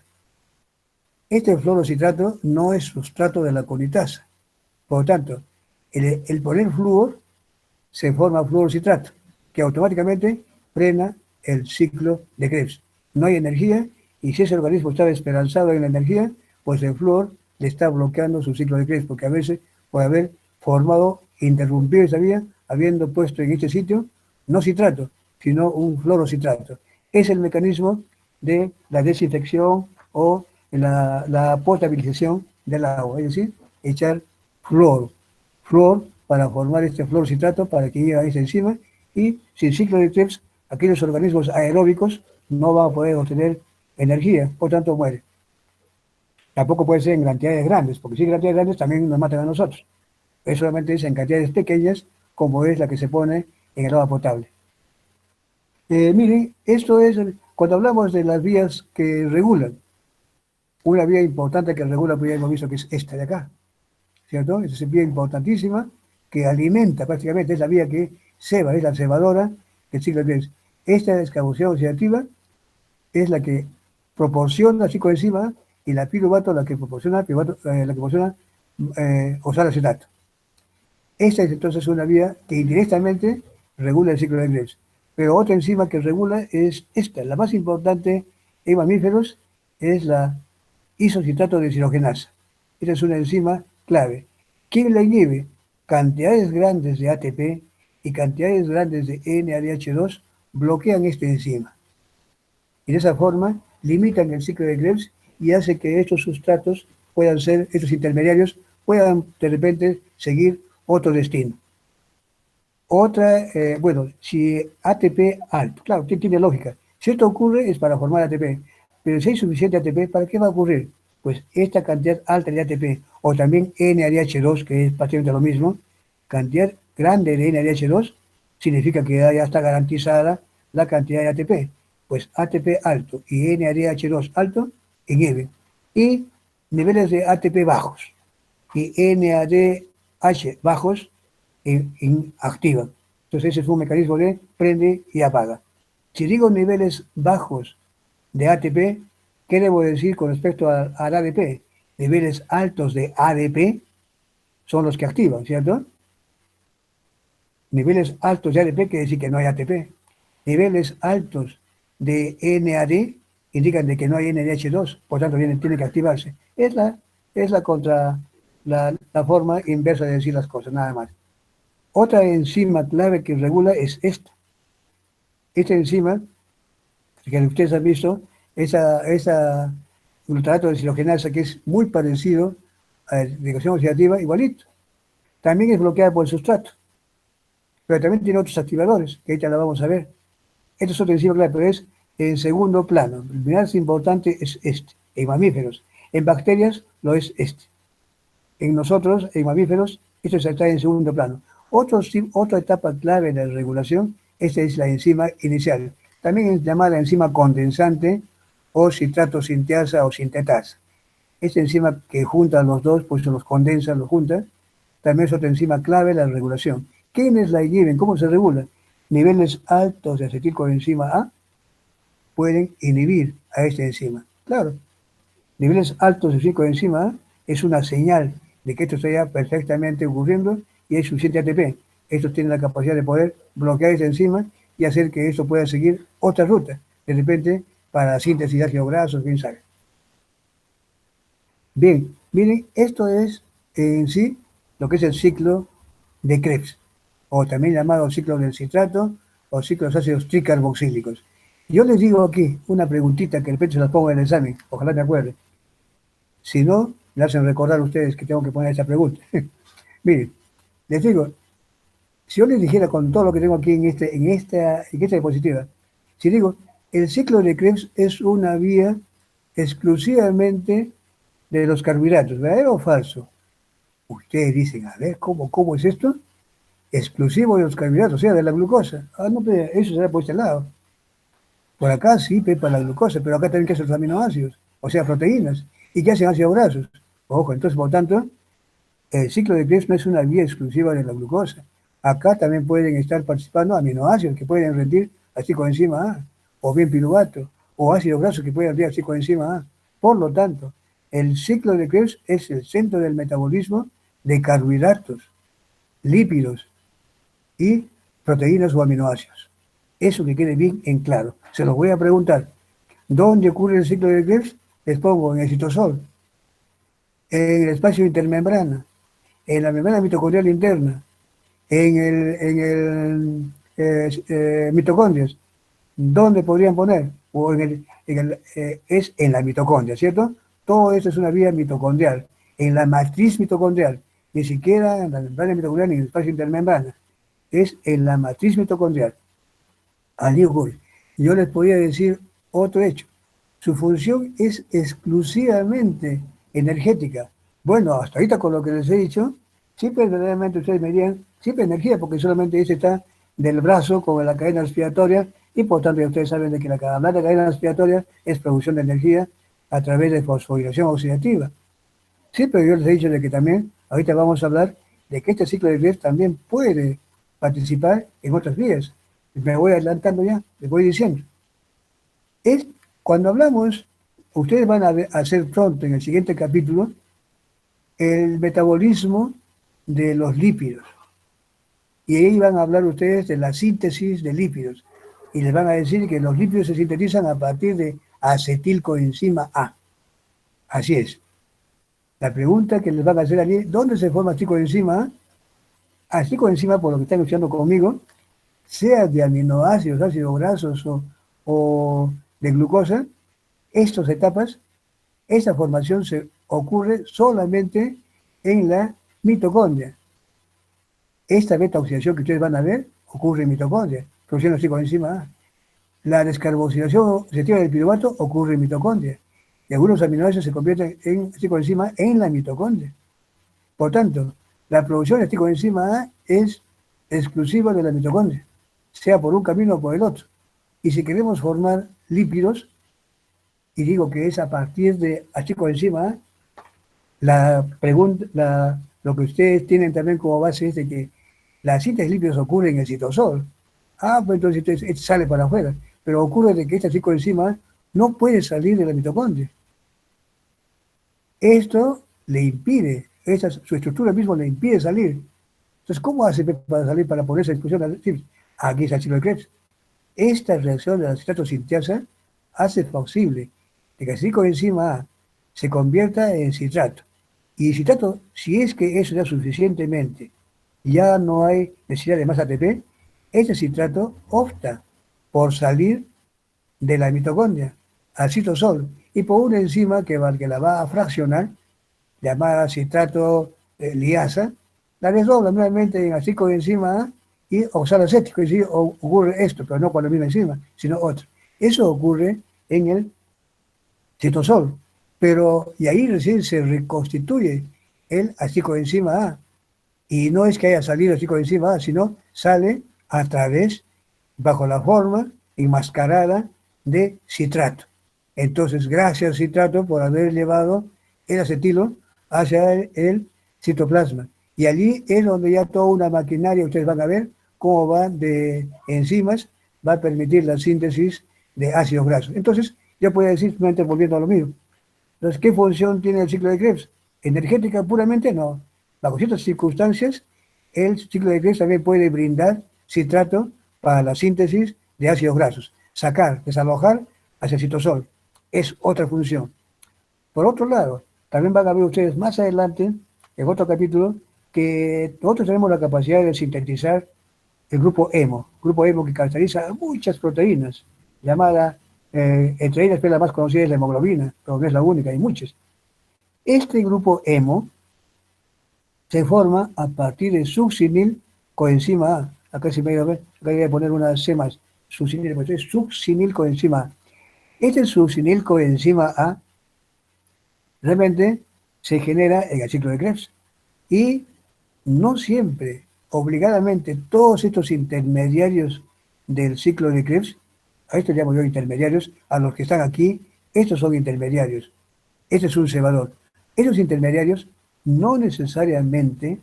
Este fluorocitrato no es sustrato de la aconitasa. Por lo tanto, el poner flúor se forma fluorocitrato, que automáticamente frena el ciclo de Krebs. No hay energía y si ese organismo estaba esperanzado en la energía, pues el flúor le está bloqueando su ciclo de Krebs, porque a veces puede haber formado, interrumpido esa vía, habiendo puesto en este sitio no citrato, sino un fluorocitrato. Es el mecanismo de la desinfección o la potabilización del agua, es decir, echar flúor para formar este fluorocitrato para que llegue a esa enzima y sin ciclo de Krebs, aquellos organismos aeróbicos no van a poder obtener energía, por tanto mueren. Tampoco puede ser en cantidades grandes, porque si en cantidades grandes también nos matan a nosotros. Es solamente en cantidades pequeñas, como es la que se pone en el agua potable. Miren, esto es, cuando hablamos de las vías que regulan, una vía importante que regula, pues ya hemos visto que es esta de acá, ¿cierto? Es una vía importantísima que alimenta prácticamente, es la vía que ceba, es la cebadora del ciclo de Krebs. Esta descarboxilación oxidativa es la que proporciona psicoenzima y la piruvato la que proporciona, oxaloacetato. Esta es entonces una vía que indirectamente regula el ciclo de Krebs. Pero otra enzima que regula es esta, la más importante en mamíferos, es la isocitrato de deshidrogenasa. Esta es una enzima clave. ¿Quién la inhibe? Cantidades grandes de ATP y cantidades grandes de NADH2 bloquean esta enzima. Y de esa forma limitan el ciclo de Krebs y hace que estos sustratos puedan ser, estos intermediarios, puedan de repente seguir otro destino. Otra, si ATP alto, claro, tiene lógica. Si esto ocurre es para formar ATP, pero si hay suficiente ATP, ¿para qué va a ocurrir? Pues esta cantidad alta de ATP, o también NADH2, que es prácticamente lo mismo, cantidad grande de NADH2, significa que ya está garantizada la cantidad de ATP. Pues ATP alto y NADH2 alto inhiben. Y niveles de ATP bajos y NADH bajos activan. Entonces ese es un mecanismo de prende y apaga. Si digo niveles bajos de ATP, ¿qué debo decir con respecto al ADP? Niveles altos de ADP son los que activan, ¿cierto? Niveles altos de ADP quiere decir que no hay ATP. Niveles altos de NAD indican de que no hay NADH2, por tanto tiene que activarse. Es la forma inversa de decir las cosas, nada más. Otra enzima clave que regula es esta. Esta enzima, que ustedes han visto, esa glutarato de deshidrogenasa, que es muy parecido a la degradación oxidativa, igualito. También es bloqueada por el sustrato, pero también tiene otros activadores, que ahorita la vamos a ver. Esto es otro enzima clave, pero es en segundo plano. El más importante es este, en mamíferos. En bacterias lo es este. En nosotros, en mamíferos, esto está en segundo plano. Otra etapa clave de la regulación, esta es la enzima inicial. También es llamada enzima condensante o citrato sinteasa o sintetasa. Esta enzima que junta los dos, pues los condensa, los junta, también es otra enzima clave de la regulación. ¿Quiénes la inhiben? ¿Cómo se regula? Niveles altos de acetilcoenzima A pueden inhibir a esta enzima. Claro, niveles altos de acetilcoenzima A es una señal de que esto está ya perfectamente ocurriendo y hay suficiente ATP. Esto tiene la capacidad de poder bloquear esta enzima y hacer que esto pueda seguir otra ruta, de repente para la síntesis de ácidos grasos, quién sabe. Bien, miren, esto es en sí lo que es el ciclo de Krebs, o también llamado ciclo del citrato o ciclo de los ácidos tricarboxílicos. Yo les digo aquí una preguntita que de repente se la pongo en el examen, ojalá me acuerde. Si no, me hacen recordar ustedes que tengo que poner esa pregunta. Miren, les digo, si yo les dijera con todo lo que tengo aquí en esta diapositiva, si digo, el ciclo de Krebs es una vía exclusivamente de los carbohidratos, ¿verdadero o falso? Ustedes dicen, a ver, ¿cómo es esto? Exclusivo de los carbohidratos, o sea, de la glucosa. Ah, no, pero eso será por este lado. Por acá sí, para la glucosa, pero acá también que hacen los aminoácidos, o sea, proteínas, y que hacen ácidos grasos. Ojo, entonces, por tanto, el ciclo de Krebs no es una vía exclusiva de la glucosa. Acá también pueden estar participando aminoácidos que pueden rendir así coenzima A, o bien piruvato, o ácidos grasos que pueden rendir así coenzima A. Por lo tanto, el ciclo de Krebs es el centro del metabolismo de carbohidratos, lípidos y proteínas o aminoácidos. Eso que quede bien en claro. Se los voy a preguntar. ¿Dónde ocurre el ciclo de Krebs? Les pongo en el citosol, en el espacio intermembrana, en la membrana mitocondrial interna, en el mitocondrias. ¿Dónde podrían poner? O es en la mitocondria, ¿cierto? Todo esto es una vía mitocondrial, en la matriz mitocondrial, ni siquiera en la membrana mitocondrial ni en el espacio intermembrana, es en la matriz mitocondrial. Allí ocurre. Yo les podría decir otro hecho. Su función es exclusivamente energética. Bueno, hasta ahorita con lo que les he dicho, siempre verdaderamente ustedes me dirían, siempre energía, porque solamente ese está del brazo con la cadena respiratoria, y por tanto ya ustedes saben de que la cadena respiratoria es producción de energía a través de fosforilación oxidativa. Sí, pero yo les he dicho de que también, ahorita vamos a hablar de que este ciclo de Krebs también puede participar en otras vías. Me voy adelantando ya, les voy diciendo. Es, cuando hablamos, ustedes van a hacer pronto en el siguiente capítulo el metabolismo de los lípidos. Y ahí van a hablar ustedes de la síntesis de lípidos. Y les van a decir que los lípidos se sintetizan a partir de acetilcoenzima A. Así es. La pregunta que les van a hacer allí, ¿dónde se forma acetilcoenzima A? Acetilcoenzima, por lo que están estudiando conmigo, sea de aminoácidos, ácidos grasos o de glucosa, estas etapas, esta formación se ocurre solamente en la mitocondria. Esta beta oxidación que ustedes van a ver ocurre en mitocondria, produciendo acetilcoenzima A. La descarboxilación oxidativa del piruvato ocurre en mitocondria. Y algunos aminoácidos se convierten en acetilcoenzima A en la mitocondria. Por tanto, la producción de acetilcoenzima A es exclusiva de la mitocondria, sea por un camino o por el otro. Y si queremos formar lípidos, y digo que es a partir de acetilcoenzima A, lo que ustedes tienen también como base es de que la síntesis de lípidos ocurre en el citosol. Ah, pues entonces esto sale para afuera. Pero ocurre de que esta acetilcoenzima A no puede salir de la mitocondria. Esto le impide, su estructura misma le impide salir. Entonces, ¿cómo hace para salir, para ponerse a disposición? Aquí está el ciclo de Krebs. Esta reacción de la citrato sinteasa hace posible que el acetilcoenzima A se convierta en citrato. Y citrato, si es que eso ya suficientemente, ya no hay necesidad de más ATP, este citrato opta por salir de la mitocondria al citosol y por una enzima que la va a fraccionar, llamada citrato liasa, la desdobla nuevamente en aceico de enzima A y oxalacético, y sí, ocurre esto, pero no con la misma enzima, sino otra. Eso ocurre en el citosol, pero y ahí recién se reconstituye el acetocoenzima A. Y no es que haya salido acetocoenzima A, sino sale a través, bajo la forma enmascarada de citrato. Entonces, gracias citrato por haber llevado el acetilo hacia el citoplasma. Y allí es donde ya toda una maquinaria, ustedes van a ver cómo va de enzimas, va a permitir la síntesis de ácidos grasos. Entonces, ya puede decir, simplemente volviendo a lo mismo. Entonces, ¿qué función tiene el ciclo de Krebs? Energética puramente no. Bajo ciertas circunstancias, el ciclo de Krebs también puede brindar citrato para la síntesis de ácidos grasos. Sacar, desalojar hacia el citosol. Es otra función. Por otro lado, también van a ver ustedes más adelante, en otro capítulo, que nosotros tenemos la capacidad de sintetizar el grupo hemo que caracteriza a muchas proteínas, llamada, entre ellas la más conocida es la hemoglobina, pero no es la única, hay muchas. Este grupo hemo se forma a partir de succinil coenzima A. Acá si me voy a ver, acá voy a poner una C más, succinil, pues es succinil coenzima A. Este succinil coenzima A realmente se genera en el ciclo de Krebs y no siempre, obligadamente, todos estos intermediarios del ciclo de Krebs, a esto llamo yo intermediarios, a los que están aquí, estos son intermediarios. Este es un cebador. Esos intermediarios no necesariamente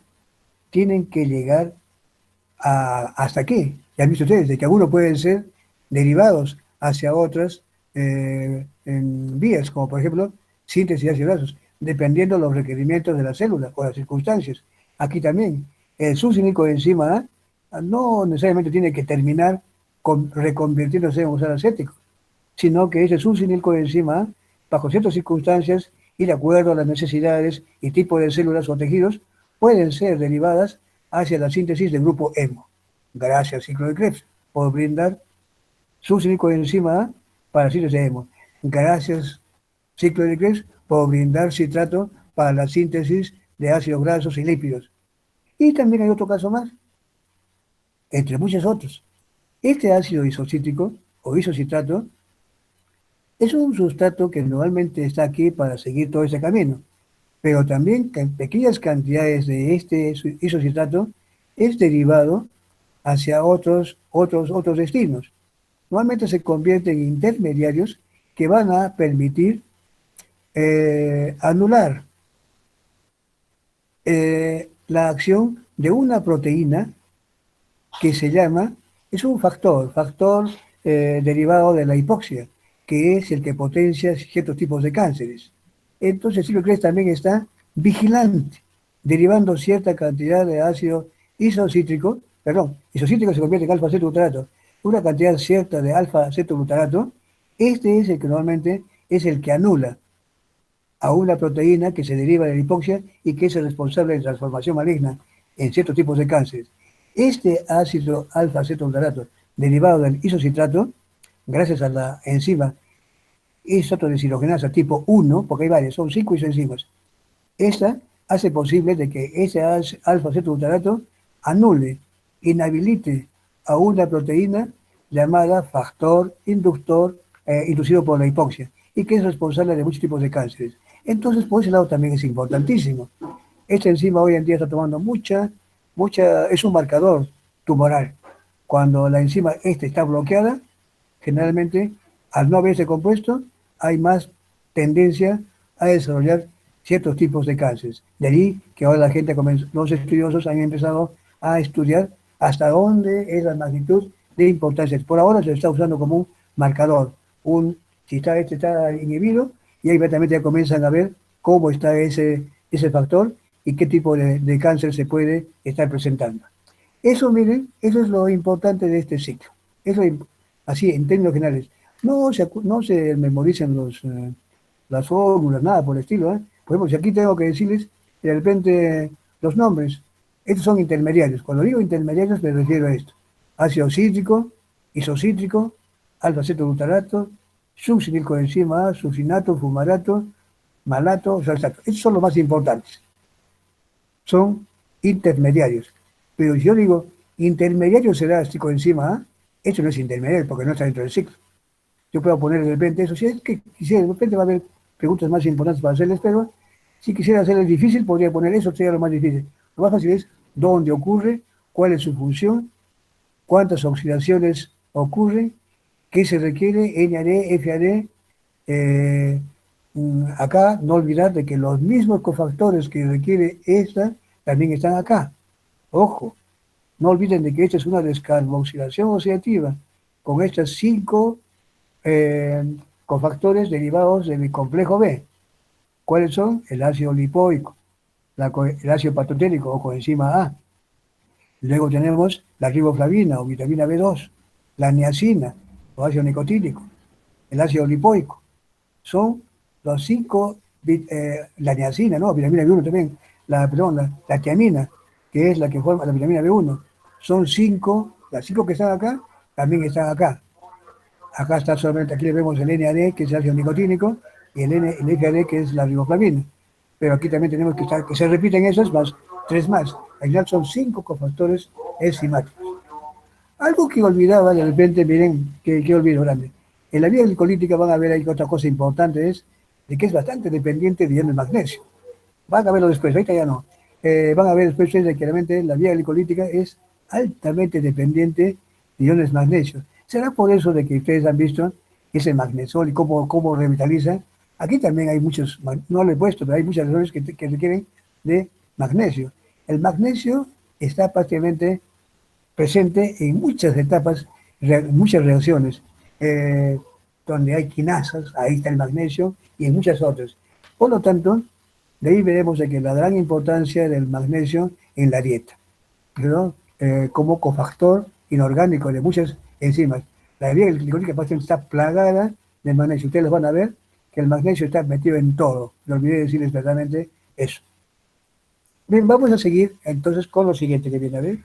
tienen que llegar hasta aquí. Ya han visto ustedes, de que algunos pueden ser derivados hacia otras vías, como por ejemplo síntesis de ácidos grasos, dependiendo de los requerimientos de la célula o las circunstancias. Aquí también, el succinilcoenzima A no necesariamente tiene que terminar reconvirtiéndose en oxalacético, sino que ese succinilcoenzima A, bajo ciertas circunstancias y de acuerdo a las necesidades y tipo de células o tejidos, pueden ser derivadas hacia la síntesis del grupo hemo. Gracias, ciclo de Krebs, por brindar succinilcoenzima A para la síntesis de hemo. Gracias, ciclo de Krebs, por brindar citrato para la síntesis de ácidos grasos y lípidos. Y también hay otro caso más, entre muchos otros. Este ácido isocítrico o isocitrato es un sustrato que normalmente está aquí para seguir todo ese camino, pero también en pequeñas cantidades de este isocitrato es derivado hacia otros destinos. Normalmente se convierten en intermediarios que van a permitir anular la acción de una proteína que se llama, es un factor derivado de la hipoxia, que es el que potencia ciertos tipos de cánceres. Entonces, si lo crees, también está vigilante, derivando cierta cantidad de ácido isocítrico, perdón, isocítrico se convierte en alfa-cetoglutarato, una cantidad cierta de alfa-cetoglutarato, este es el que normalmente es el que anula a una proteína que se deriva de la hipoxia y que es el responsable de transformación maligna en ciertos tipos de cánceres. Este ácido alfa-cetoglutarato derivado del isocitrato, gracias a la enzima isotodeshidrogenasa tipo 1, porque hay varias, son 5 isoenzimas, esta hace posible de que ese alfa-cetoglutarato anule, inhabilite a una proteína llamada factor inductor inducido por la hipoxia y que es responsable de muchos tipos de cánceres. Entonces, por ese lado también es importantísimo. Esta enzima hoy en día está tomando es un marcador tumoral. Cuando la enzima está bloqueada, generalmente, al no haberse compuesto, hay más tendencia a desarrollar ciertos tipos de cánceres. De ahí que ahora la gente, los estudiosos han empezado a estudiar hasta dónde es la magnitud de importancia. Por ahora se está usando como un marcador, si está inhibido, y ahí inmediatamente ya comienzan a ver cómo está ese factor y qué tipo de cáncer se puede estar presentando. Eso, miren, eso es lo importante de este ciclo. Así, en términos generales. No se memoricen las fórmulas, nada por el estilo. Por ejemplo, si aquí tengo que decirles de repente los nombres, estos son intermediarios. Cuando digo intermediarios me refiero a esto. Ácido cítrico, isocítrico, alfa-cetoglutarato, succinilcoenzima A, succinato, fumarato, malato, salsato. Estos son los más importantes. Son intermediarios. Pero si yo digo, intermediario será coenzima A, eso no es intermediario porque no está dentro del ciclo. Yo puedo poner de repente eso. Si es que quisiera, de repente va a haber preguntas más importantes para hacerles, pero si quisiera hacerles difícil, podría poner eso, sería lo más difícil. Lo más fácil es dónde ocurre, cuál es su función, cuántas oxidaciones ocurren, qué se requiere, NAD, FAD. Acá no olvidar de que los mismos cofactores que requiere esta también están acá. Ojo, no olviden de que esta es una descarboxilación oxidativa con estas 5 cofactores derivados del complejo B. ¿Cuáles son? El ácido lipoico, el ácido patoténico o coenzima A. Luego tenemos la riboflavina o vitamina B2, la niacina o ácido nicotínico, el ácido lipoico. Son los 5, la niacina, ¿no? Vitamina B1 también, la tiamina, que es la que forma la vitamina B1. Son 5, las 5 que están acá, también están acá. Acá está solamente, aquí le vemos el NAD, que es el ácido nicotínico, y el FAD, que es la riboflavina. Pero aquí también tenemos que se repiten esos más 3 más. Al final son 5 cofactores enzimáticos. Algo que olvidaba de repente, miren, que olvido grande. En la vía glicolítica van a ver ahí otra cosa importante, es de que es bastante dependiente de iones magnesio. Van a verlo después, ahorita ya no. Van a ver después de que realmente la vía glicolítica es altamente dependiente de iones magnesio. ¿Será por eso de que ustedes han visto ese magnesol y cómo revitaliza? Aquí también hay muchos, no lo he puesto, pero hay muchas razones que requieren de magnesio. El magnesio está prácticamente presente en muchas etapas, muchas reacciones, donde hay quinasas, ahí está el magnesio, y en muchas otras. Por lo tanto, de ahí veremos de que la gran importancia del magnesio en la dieta, ¿no? Como cofactor inorgánico de muchas enzimas. La vía glicólica está plagada de magnesio. Ustedes van a ver que el magnesio está metido en todo. No olvidé decirles exactamente eso. Bien, vamos a seguir entonces con lo siguiente que viene a ver.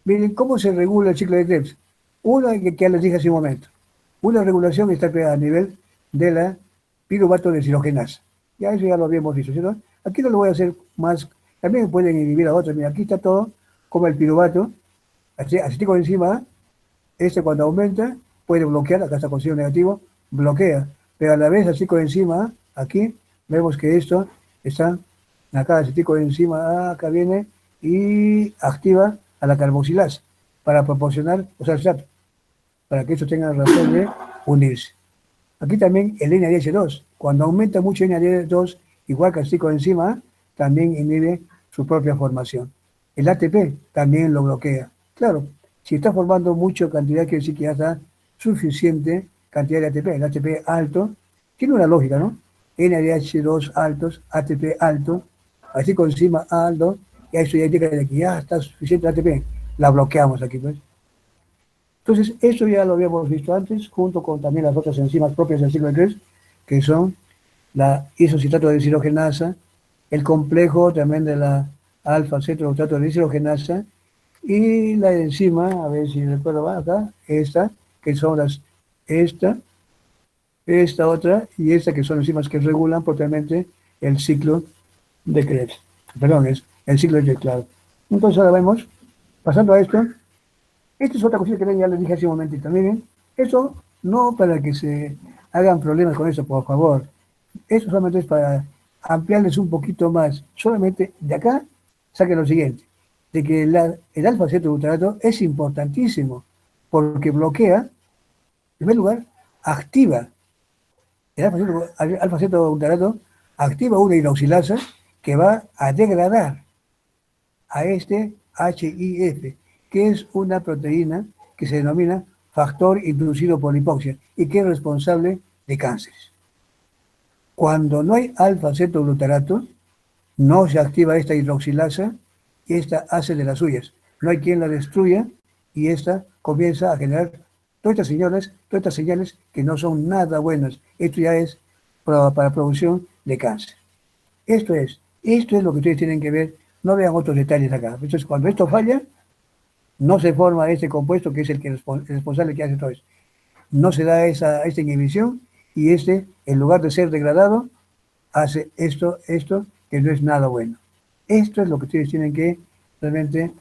Miren, ¿cómo se regula el ciclo de Krebs? Una que les dije hace un momento. Una regulación está creada a nivel de la piruvato deshidrogenasa. Ya eso ya lo habíamos visto, ¿cierto? Aquí no lo voy a hacer más. También pueden inhibir a otros. Mira, aquí está todo como el piruvato. Aceticoenzima A. Cuando aumenta puede bloquear. Acá está con signo negativo. Bloquea. Pero a la vez aceticoenzima A. Aquí vemos que esto está acá aceticoenzima A. Acá viene y activa a la carboxilasa para proporcionar, o sea, para que esto tenga razón de unirse. Aquí también el NADH2, cuando aumenta mucho NADH2, igual que el coenzima A, también inhibe su propia formación. El ATP también lo bloquea. Claro, si está formando mucha cantidad, quiere decir que ya está suficiente cantidad de ATP. El ATP alto tiene una lógica, ¿no? NADH2 altos, ATP alto, así coenzima A alto, y eso ya indica que ya está suficiente ATP. La bloqueamos aquí, pues. Entonces, eso ya lo habíamos visto antes, junto con también las otras enzimas propias del ciclo de Krebs, que son la isocitrato de deshidrogenasa, el complejo también de la alfa-cetotrato de deshidrogenasa, y la enzima, a ver si recuerdo acá, esta, que son esta otra, y esta, que son enzimas que regulan propiamente el ciclo de Krebs. Perdón, es el ciclo de Krebs, claro. Entonces ahora vemos, pasando a esto, esta es otra cosita que ya les dije hace un momentito. Miren, eso no para que se hagan problemas con eso, por favor. Eso solamente es para ampliarles un poquito más. Solamente de acá saquen lo siguiente, de que el alfa-cetoglutarato es importantísimo porque bloquea, en primer lugar, activa. El alfa-cetoglutarato activa una hidroxilasa que va a degradar a este HIF, que es una proteína que se denomina factor inducido por la hipoxia y que es responsable de cánceres. Cuando no hay alfa-cetoglutarato, no se activa esta hidroxilasa y esta hace de las suyas. No hay quien la destruya y esta comienza a generar todas estas señales que no son nada buenas. Esto ya es para producción de cáncer. Esto es lo que ustedes tienen que ver. No vean otros detalles acá. Entonces, cuando esto falla, no se forma este compuesto que es el responsable que hace todo eso. no se da esta inhibición y en lugar de ser degradado, hace esto, que no es nada bueno. Esto es lo que ustedes tienen que realmente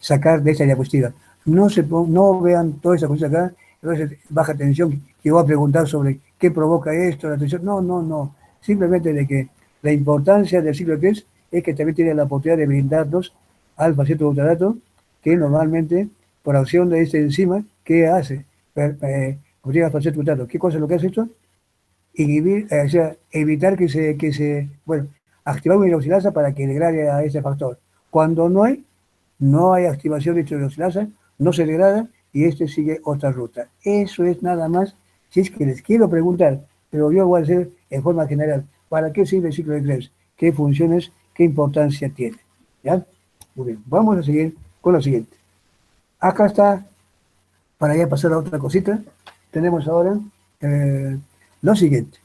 sacar de esta diapositiva. No vean toda esa cosa acá, entonces baja tensión, que voy a preguntar sobre qué provoca esto, la tensión. No. Simplemente de que la importancia del ciclo de Krebs es que también tiene la oportunidad de brindarnos alfa-cetoglutarato, que normalmente, por acción de esta enzima, ¿qué hace? Alfa-cetoglutarato. ¿Qué cosa es lo que hace esto? Inhibir, o sea, evitar bueno, activar una hidroxilasa para que degrade a ese factor. Cuando no hay activación de hidroxilasa, no se degrada y sigue otra ruta. Eso es nada más, si es que les quiero preguntar, pero yo voy a hacer en forma general, ¿para qué sirve el ciclo de Krebs? ¿Qué funciones, qué importancia tiene? ¿Ya? Muy bien, vamos a seguir con lo siguiente. Acá está, para ya pasar a otra cosita, tenemos ahora lo siguiente.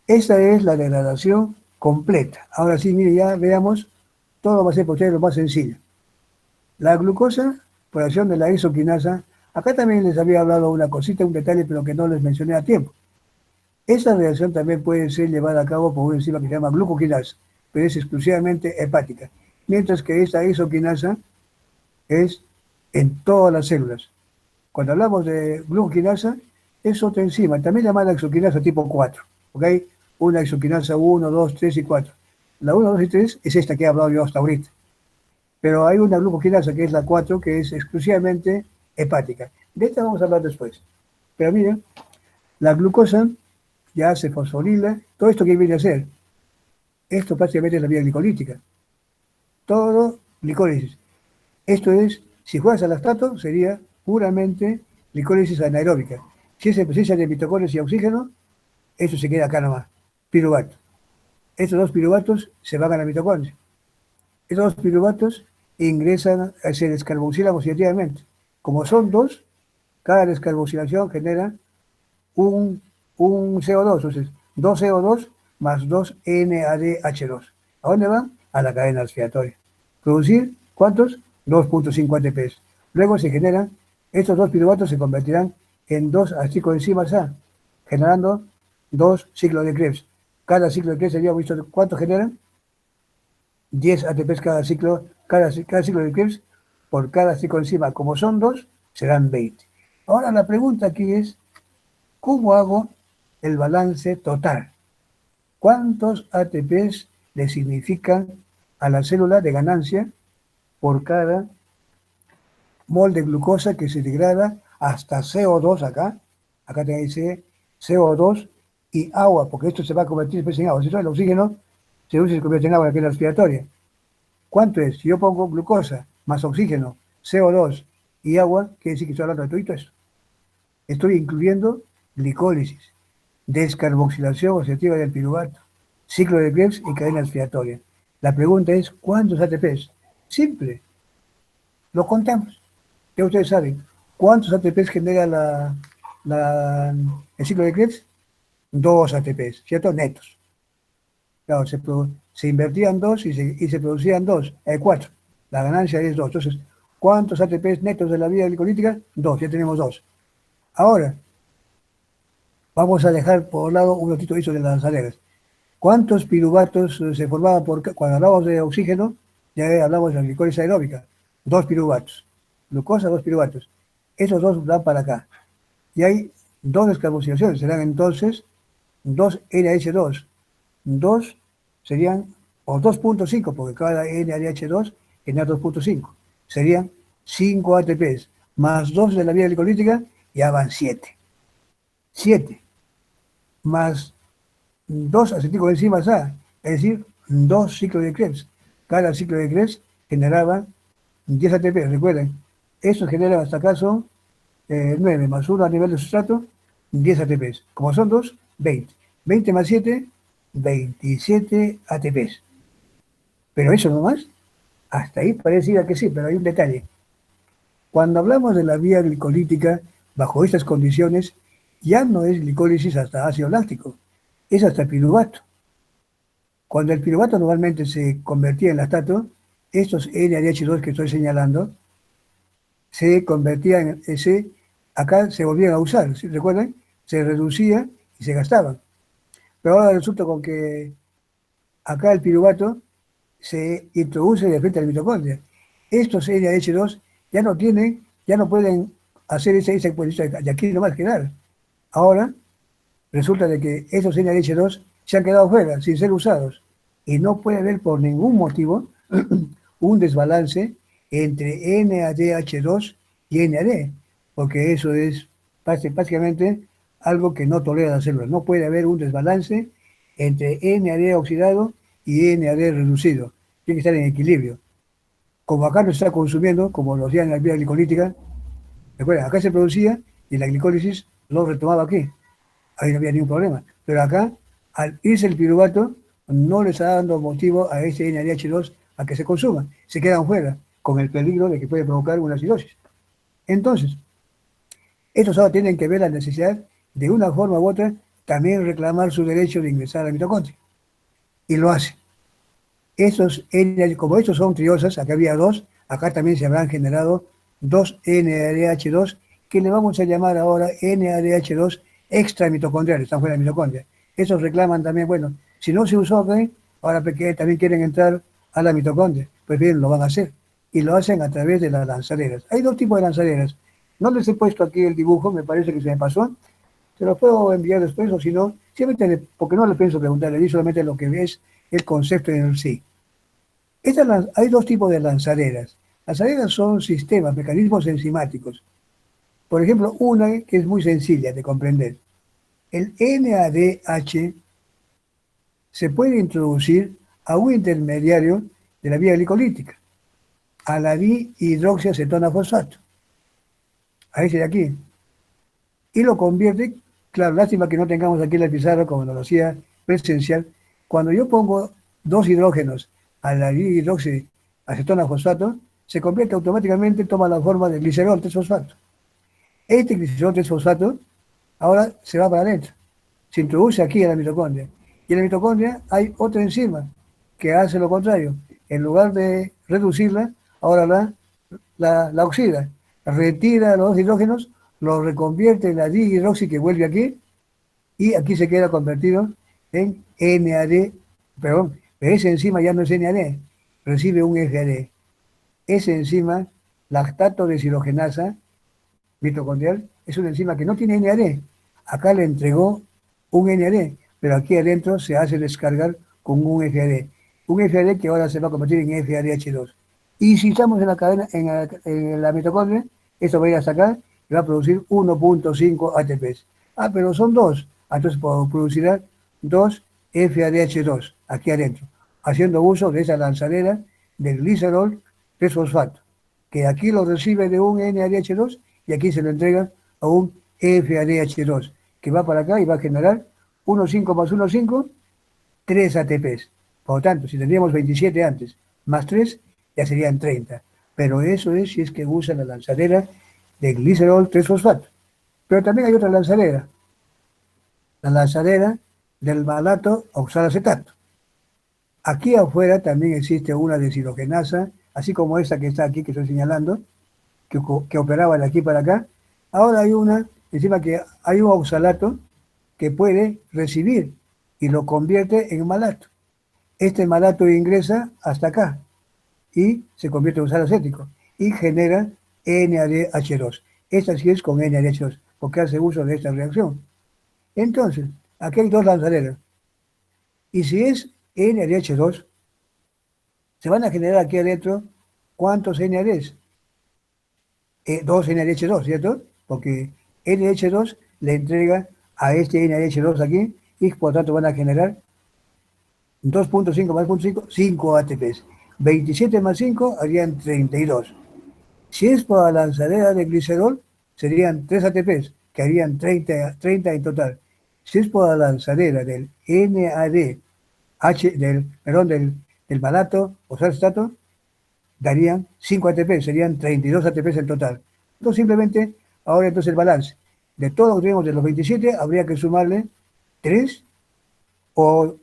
Esta es la degradación completa. Ahora sí, mire, ya veamos, todo va a ser por ustedes lo más sencillo. La glucosa, por acción de la isoquinasa, acá también les había hablado una cosita, un detalle, pero que no les mencioné a tiempo. Esta reacción también puede ser llevada a cabo por una enzima que se llama glucoquinasa, pero es exclusivamente hepática, mientras que esta isoquinasa es en todas las células. Cuando hablamos de glucoquinasa, es otra enzima, también llamada exoquinasa tipo 4, ¿ok? Una exoquinasa 1, 2, 3 y 4. La 1, 2 y 3 es esta que he hablado yo hasta ahorita. Pero hay una glucoquinasa que es la 4, que es exclusivamente hepática. De esta vamos a hablar después. Pero miren, la glucosa ya se fosforila. Todo esto que viene a hacer, esto prácticamente es la vía glicolítica. Todo glicólisis. Esto es, si juegas al lactato, sería puramente glicólisis anaeróbica. Si es en presencia de mitocondrias y oxígeno, eso se queda acá nomás, piruvato. Estos dos piruvatos se van a la mitocondria. Estos dos piruvatos ingresan, se descarboxilan oxidativamente. Como son dos, cada descarboxilación genera un CO2, entonces 2 CO2 más 2 NADH2. ¿A dónde van? A la cadena respiratoria. Producir, ¿cuántos? 2.5 ATPs. Luego se generan, estos dos piruvatos se convertirán en dos acetilcoenzimas A, generando dos ciclos de Krebs. Cada ciclo de Krebs, habíamos visto cuánto generan. 10 ATPs cada ciclo de Krebs por cada cicloenzima. Como son dos, serán 20. Ahora la pregunta aquí es, ¿cómo hago el balance total? ¿Cuántos ATPs le significan a la célula de ganancia por cada mol de glucosa que se degrada hasta CO2 acá? Acá te dice CO2 y agua, porque esto se va a convertir después en agua. Si no, el oxígeno se usa y se convierte en agua en la cadena respiratoria. ¿Cuánto es? Si yo pongo glucosa más oxígeno, CO2 y agua, quiere decir que estoy hablando de todo eso. Estoy incluyendo glicólisis, descarboxilación oxidativa del piruvato, ciclo de Krebs y cadena respiratoria. La pregunta es, ¿cuántos ATPs? Simple, lo contamos. Ya ustedes saben, ¿cuántos ATPs genera el ciclo de Krebs? 2 ATPs, ¿cierto? Netos. Claro, se invertían 2 y se producían 2, 4. La ganancia es 2. Entonces, ¿cuántos ATPs netos de la vía glicolítica? 2, ya tenemos 2. Ahora, vamos a dejar por lado un ratito eso de las aleras. ¿Cuántos piruvatos se formaban cuando hablamos de oxígeno? Ya hablamos de la glicólisis aeróbica. 2 piruvatos. Glucosa, 2 piruvatos. Esos dos van para acá. Y hay 2 descarboxilaciones. Serán entonces 2 NH2. 2 serían, o 2.5, porque cada NADH2 genera 2.5. Serían 5 ATPs, más 2 de la vía glicolítica, ya van 7. 7, más 2 acetilcoenzimas A, es decir, 2 ciclos de Krebs. Cada ciclo de Krebs generaba 10 ATP, recuerden. Estos generan hasta acá son 9 más 1 a nivel de sustrato, 10 ATPs. Como son 2, 20. 20 más 7, 27 ATPs. Pero eso nomás, hasta ahí parecía que sí, pero hay un detalle. Cuando hablamos de la vía glicolítica, bajo estas condiciones, ya no es glicólisis hasta ácido láctico, es hasta piruvato. Cuando el piruvato normalmente se convertía en lactato, estos NADH2 que estoy señalando, se convertían, acá se volvían a usar, ¿sí? ¿Recuerdan? Se reducía y se gastaban. Pero ahora resulta con que acá el piruvato se introduce de frente a la mitocondria. Estos NH2 ya no tienen, ya no pueden hacer esa exposición, de aquí no más quedar. Ahora resulta de que esos NH2 se han quedado fuera, sin ser usados, y no puede haber por ningún motivo un desbalance entre NADH2 y NAD, porque eso es básicamente algo que no tolera la célula. No puede haber un desbalance entre NAD oxidado y NAD reducido. Tiene que estar en equilibrio. Como acá no se está consumiendo, como lo hacían en la vía glicolítica, recuerden, acá se producía y la glicólisis lo retomaba aquí. Ahí no había ningún problema. Pero acá, al irse el piruvato, no le está dando motivo a ese NADH2 a que se consuma. Se quedan fuera, con el peligro de que puede provocar una acidosis. Entonces, estos ahora tienen que ver la necesidad de una forma u otra también reclamar su derecho de ingresar a la mitocondria. Y lo hace. Como estos son triosas, acá había dos, acá también se habrán generado dos NADH2 que le vamos a llamar ahora NADH2 extramitocondriales, están fuera de la mitocondria. Esos reclaman también, bueno, si no se usó acá, ahora porque también quieren entrar a la mitocondria, pues bien, lo van a hacer. Y lo hacen a través de las lanzaderas. Hay dos tipos de lanzaderas. No les he puesto aquí el dibujo, me parece que se me pasó. Se los puedo enviar después, o si no, simplemente, porque no le pienso preguntar, le di solamente lo que es el concepto en el sí. Hay dos tipos de lanzaderas. Lanzaderas son sistemas, mecanismos enzimáticos. Por ejemplo, una que es muy sencilla de comprender. El NADH se puede introducir a un intermediario de la vía glicolítica, a la dihidroxiacetona fosfato, a ese de aquí, y lo convierte, claro, lástima que no tengamos aquí la pizarra como nos lo hacía presencial, cuando yo pongo dos hidrógenos a la dihidroxiacetona fosfato, se convierte automáticamente, toma la forma de glicerol 3-fosfato. Este glicerol 3-fosfato ahora se va para adentro, se introduce aquí en la mitocondria. Y en la mitocondria hay otra enzima que hace lo contrario. En lugar de reducirla, ahora la oxida, retira los dos hidrógenos, los reconvierte en la dihidroxi que vuelve aquí, y aquí se queda convertido en NAD, perdón, pero esa enzima ya no es NAD, recibe un FAD. Esa enzima, lactato deshidrogenasa mitocondrial, es una enzima que no tiene NAD. Acá le entregó un NAD, pero aquí adentro se hace descargar con un FAD. Un FAD que ahora se va a convertir en FADH2. Y si estamos en la cadena, en la mitocondria, esto va a ir hasta acá y va a producir 1.5 ATPs. Ah, pero son dos. Entonces producirá dos FADH2 aquí adentro, haciendo uso de esa lanzadera del glicerol 3-fosfato, que aquí lo recibe de un NADH2 y aquí se lo entrega a un FADH2, que va para acá y va a generar 1,5 más 1,5, 3 ATPs. Por lo tanto, si tendríamos 27 antes, más 3, ya serían 30. Pero eso es si es que usa la lanzadera de glicerol 3-fosfato. Pero también hay otra lanzadera, la lanzadera del malato oxalacetato. Aquí afuera también existe una deshidrogenasa, así como esta que está aquí, que estoy señalando, que operaba de aquí para acá. Ahora hay una, encima que hay un oxalato que puede recibir y lo convierte en malato. Este malato ingresa hasta acá y se convierte en oxalacético y genera NADH2. Esta sí es con NADH2, porque hace uso de esta reacción. Entonces, aquí hay dos lanzaderas. Y si es NADH2, se van a generar aquí adentro, ¿cuántos NADs? Dos NH2, ¿cierto? Porque NH2 le entrega a este NH2 aquí y por tanto van a generar 2.5 más 0.5, 5 ATPs. 27 más 5 harían 32. Si es por la lanzadera de glicerol, serían 3 ATPs, que harían 30 en total. Si es por la lanzadera del NADH, del malato o salstato, darían 5 ATP, serían 32 ATPs en total. Entonces simplemente, ahora entonces el balance. De todo lo que tenemos de los 27, habría que sumarle 3 o,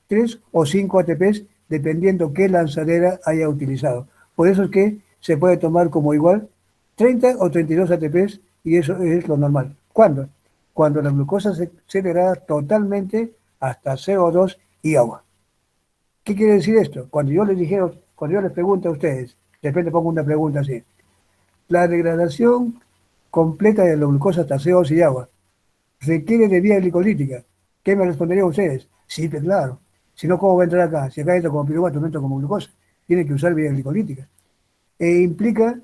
3 o 5 ATPs, dependiendo qué lanzadera haya utilizado. Por eso es que se puede tomar como igual 30 o 32 ATPs y eso es lo normal. ¿Cuándo? Cuando la glucosa se degrada totalmente hasta CO2 y agua. ¿Qué quiere decir esto? Cuando yo les pregunto a ustedes, de repente pongo una pregunta así, la degradación completa de la glucosa hasta CO2 y agua requiere de vía glicolítica. ¿Qué me responderían ustedes? Sí, pues claro. Si no, ¿cómo va a entrar acá? Si acá entra como piruvato, no entra como glucosa. Tiene que usar vía glicolítica. Implica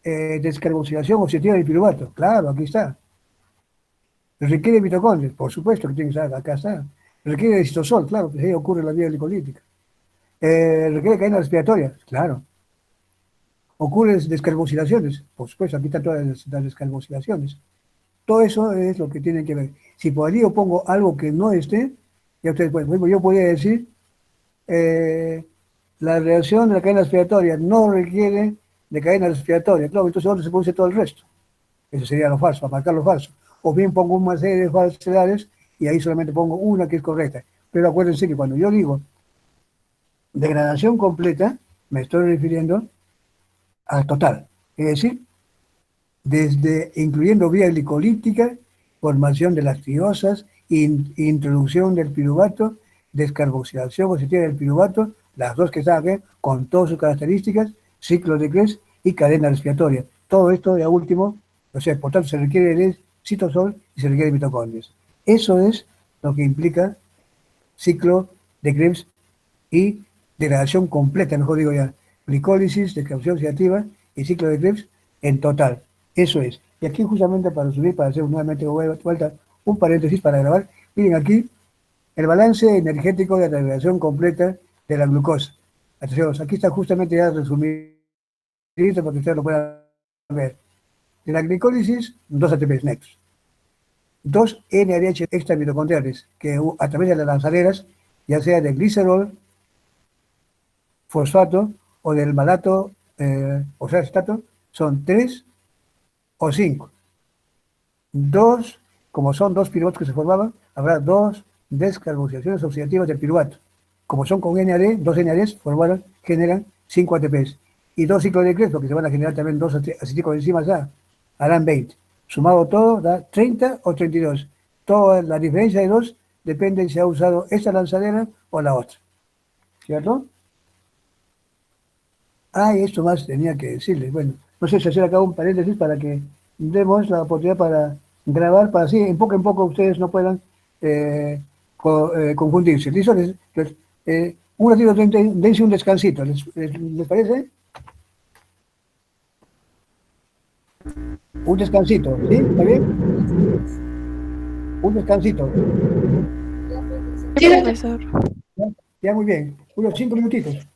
descarboxilación oxidativa del piruvato. Claro, aquí está. Requiere mitocondrias, por supuesto que tiene que estar, acá está. Requiere de citosol, claro, pues ahí ocurre la vía glicolítica. Requiere cadena respiratoria, claro. Ocurren descarboxilaciones, por supuesto, aquí están todas las descarboxilaciones. Todo eso es lo que tienen que ver. Si por allí yo pongo algo que no esté, ya ustedes pueden, por ejemplo, yo podría decir, la reacción de la cadena respiratoria no requiere de cadena respiratoria, claro, entonces ¿dónde se produce todo el resto? Eso sería lo falso, para marcar lo falso. O bien pongo una serie de falsedades y ahí solamente pongo una que es correcta. Pero acuérdense que cuando yo digo degradación completa, me estoy refiriendo al total. Es decir, desde incluyendo vía glicolítica, formación de las tiosas, introducción del piruvato, descarboxilación positiva del piruvato, las dos que están aquí, con todas sus características, ciclo de Krebs y cadena respiratoria. Todo esto, de último, o sea, por tanto, se requiere de citosol y se requiere de mitocondrias. Eso es lo que implica ciclo de Krebs y degradación completa, mejor digo ya, glicólisis, descarbonización oxidativa y ciclo de Krebs en total. Eso es. Y aquí justamente para subir, para hacer nuevamente vuelta, un paréntesis para grabar, miren aquí el balance energético de la degradación completa de la glucosa. Atención, aquí está justamente ya resumido para que ustedes lo puedan ver. De la glicólisis, 2 ATPs netos. 2 NADH extramitocondriales, que a través de las lanzaderas, ya sea de glicerol, fosfato o del malato, o sea, acetato, son 3 o 5. 2, como son 2 piruvatos que se formaban, habrá 2 descarboxilaciones oxidativas del piruvato. Como son con NAD, 2 NADs generan 5 ATPs. Y 2 ciclos de Krebs, que se van a generar también 2 acetilcoenzimas A, harán 20. Sumado todo, da 30 o 32. Toda la diferencia de 2 depende si ha usado esta lanzadera o la otra. ¿Cierto? Y esto más tenía que decirles. Bueno, no sé si hacer acá un paréntesis para que demos la oportunidad para grabar, para así en poco ustedes no puedan confundirse. ¿Listo? Un ratito, dense un descansito. ¿Les parece? Un descansito, ¿sí? ¿Está bien? Un descansito. Sí, profesor. Ya, muy bien. Unos 5 minutitos.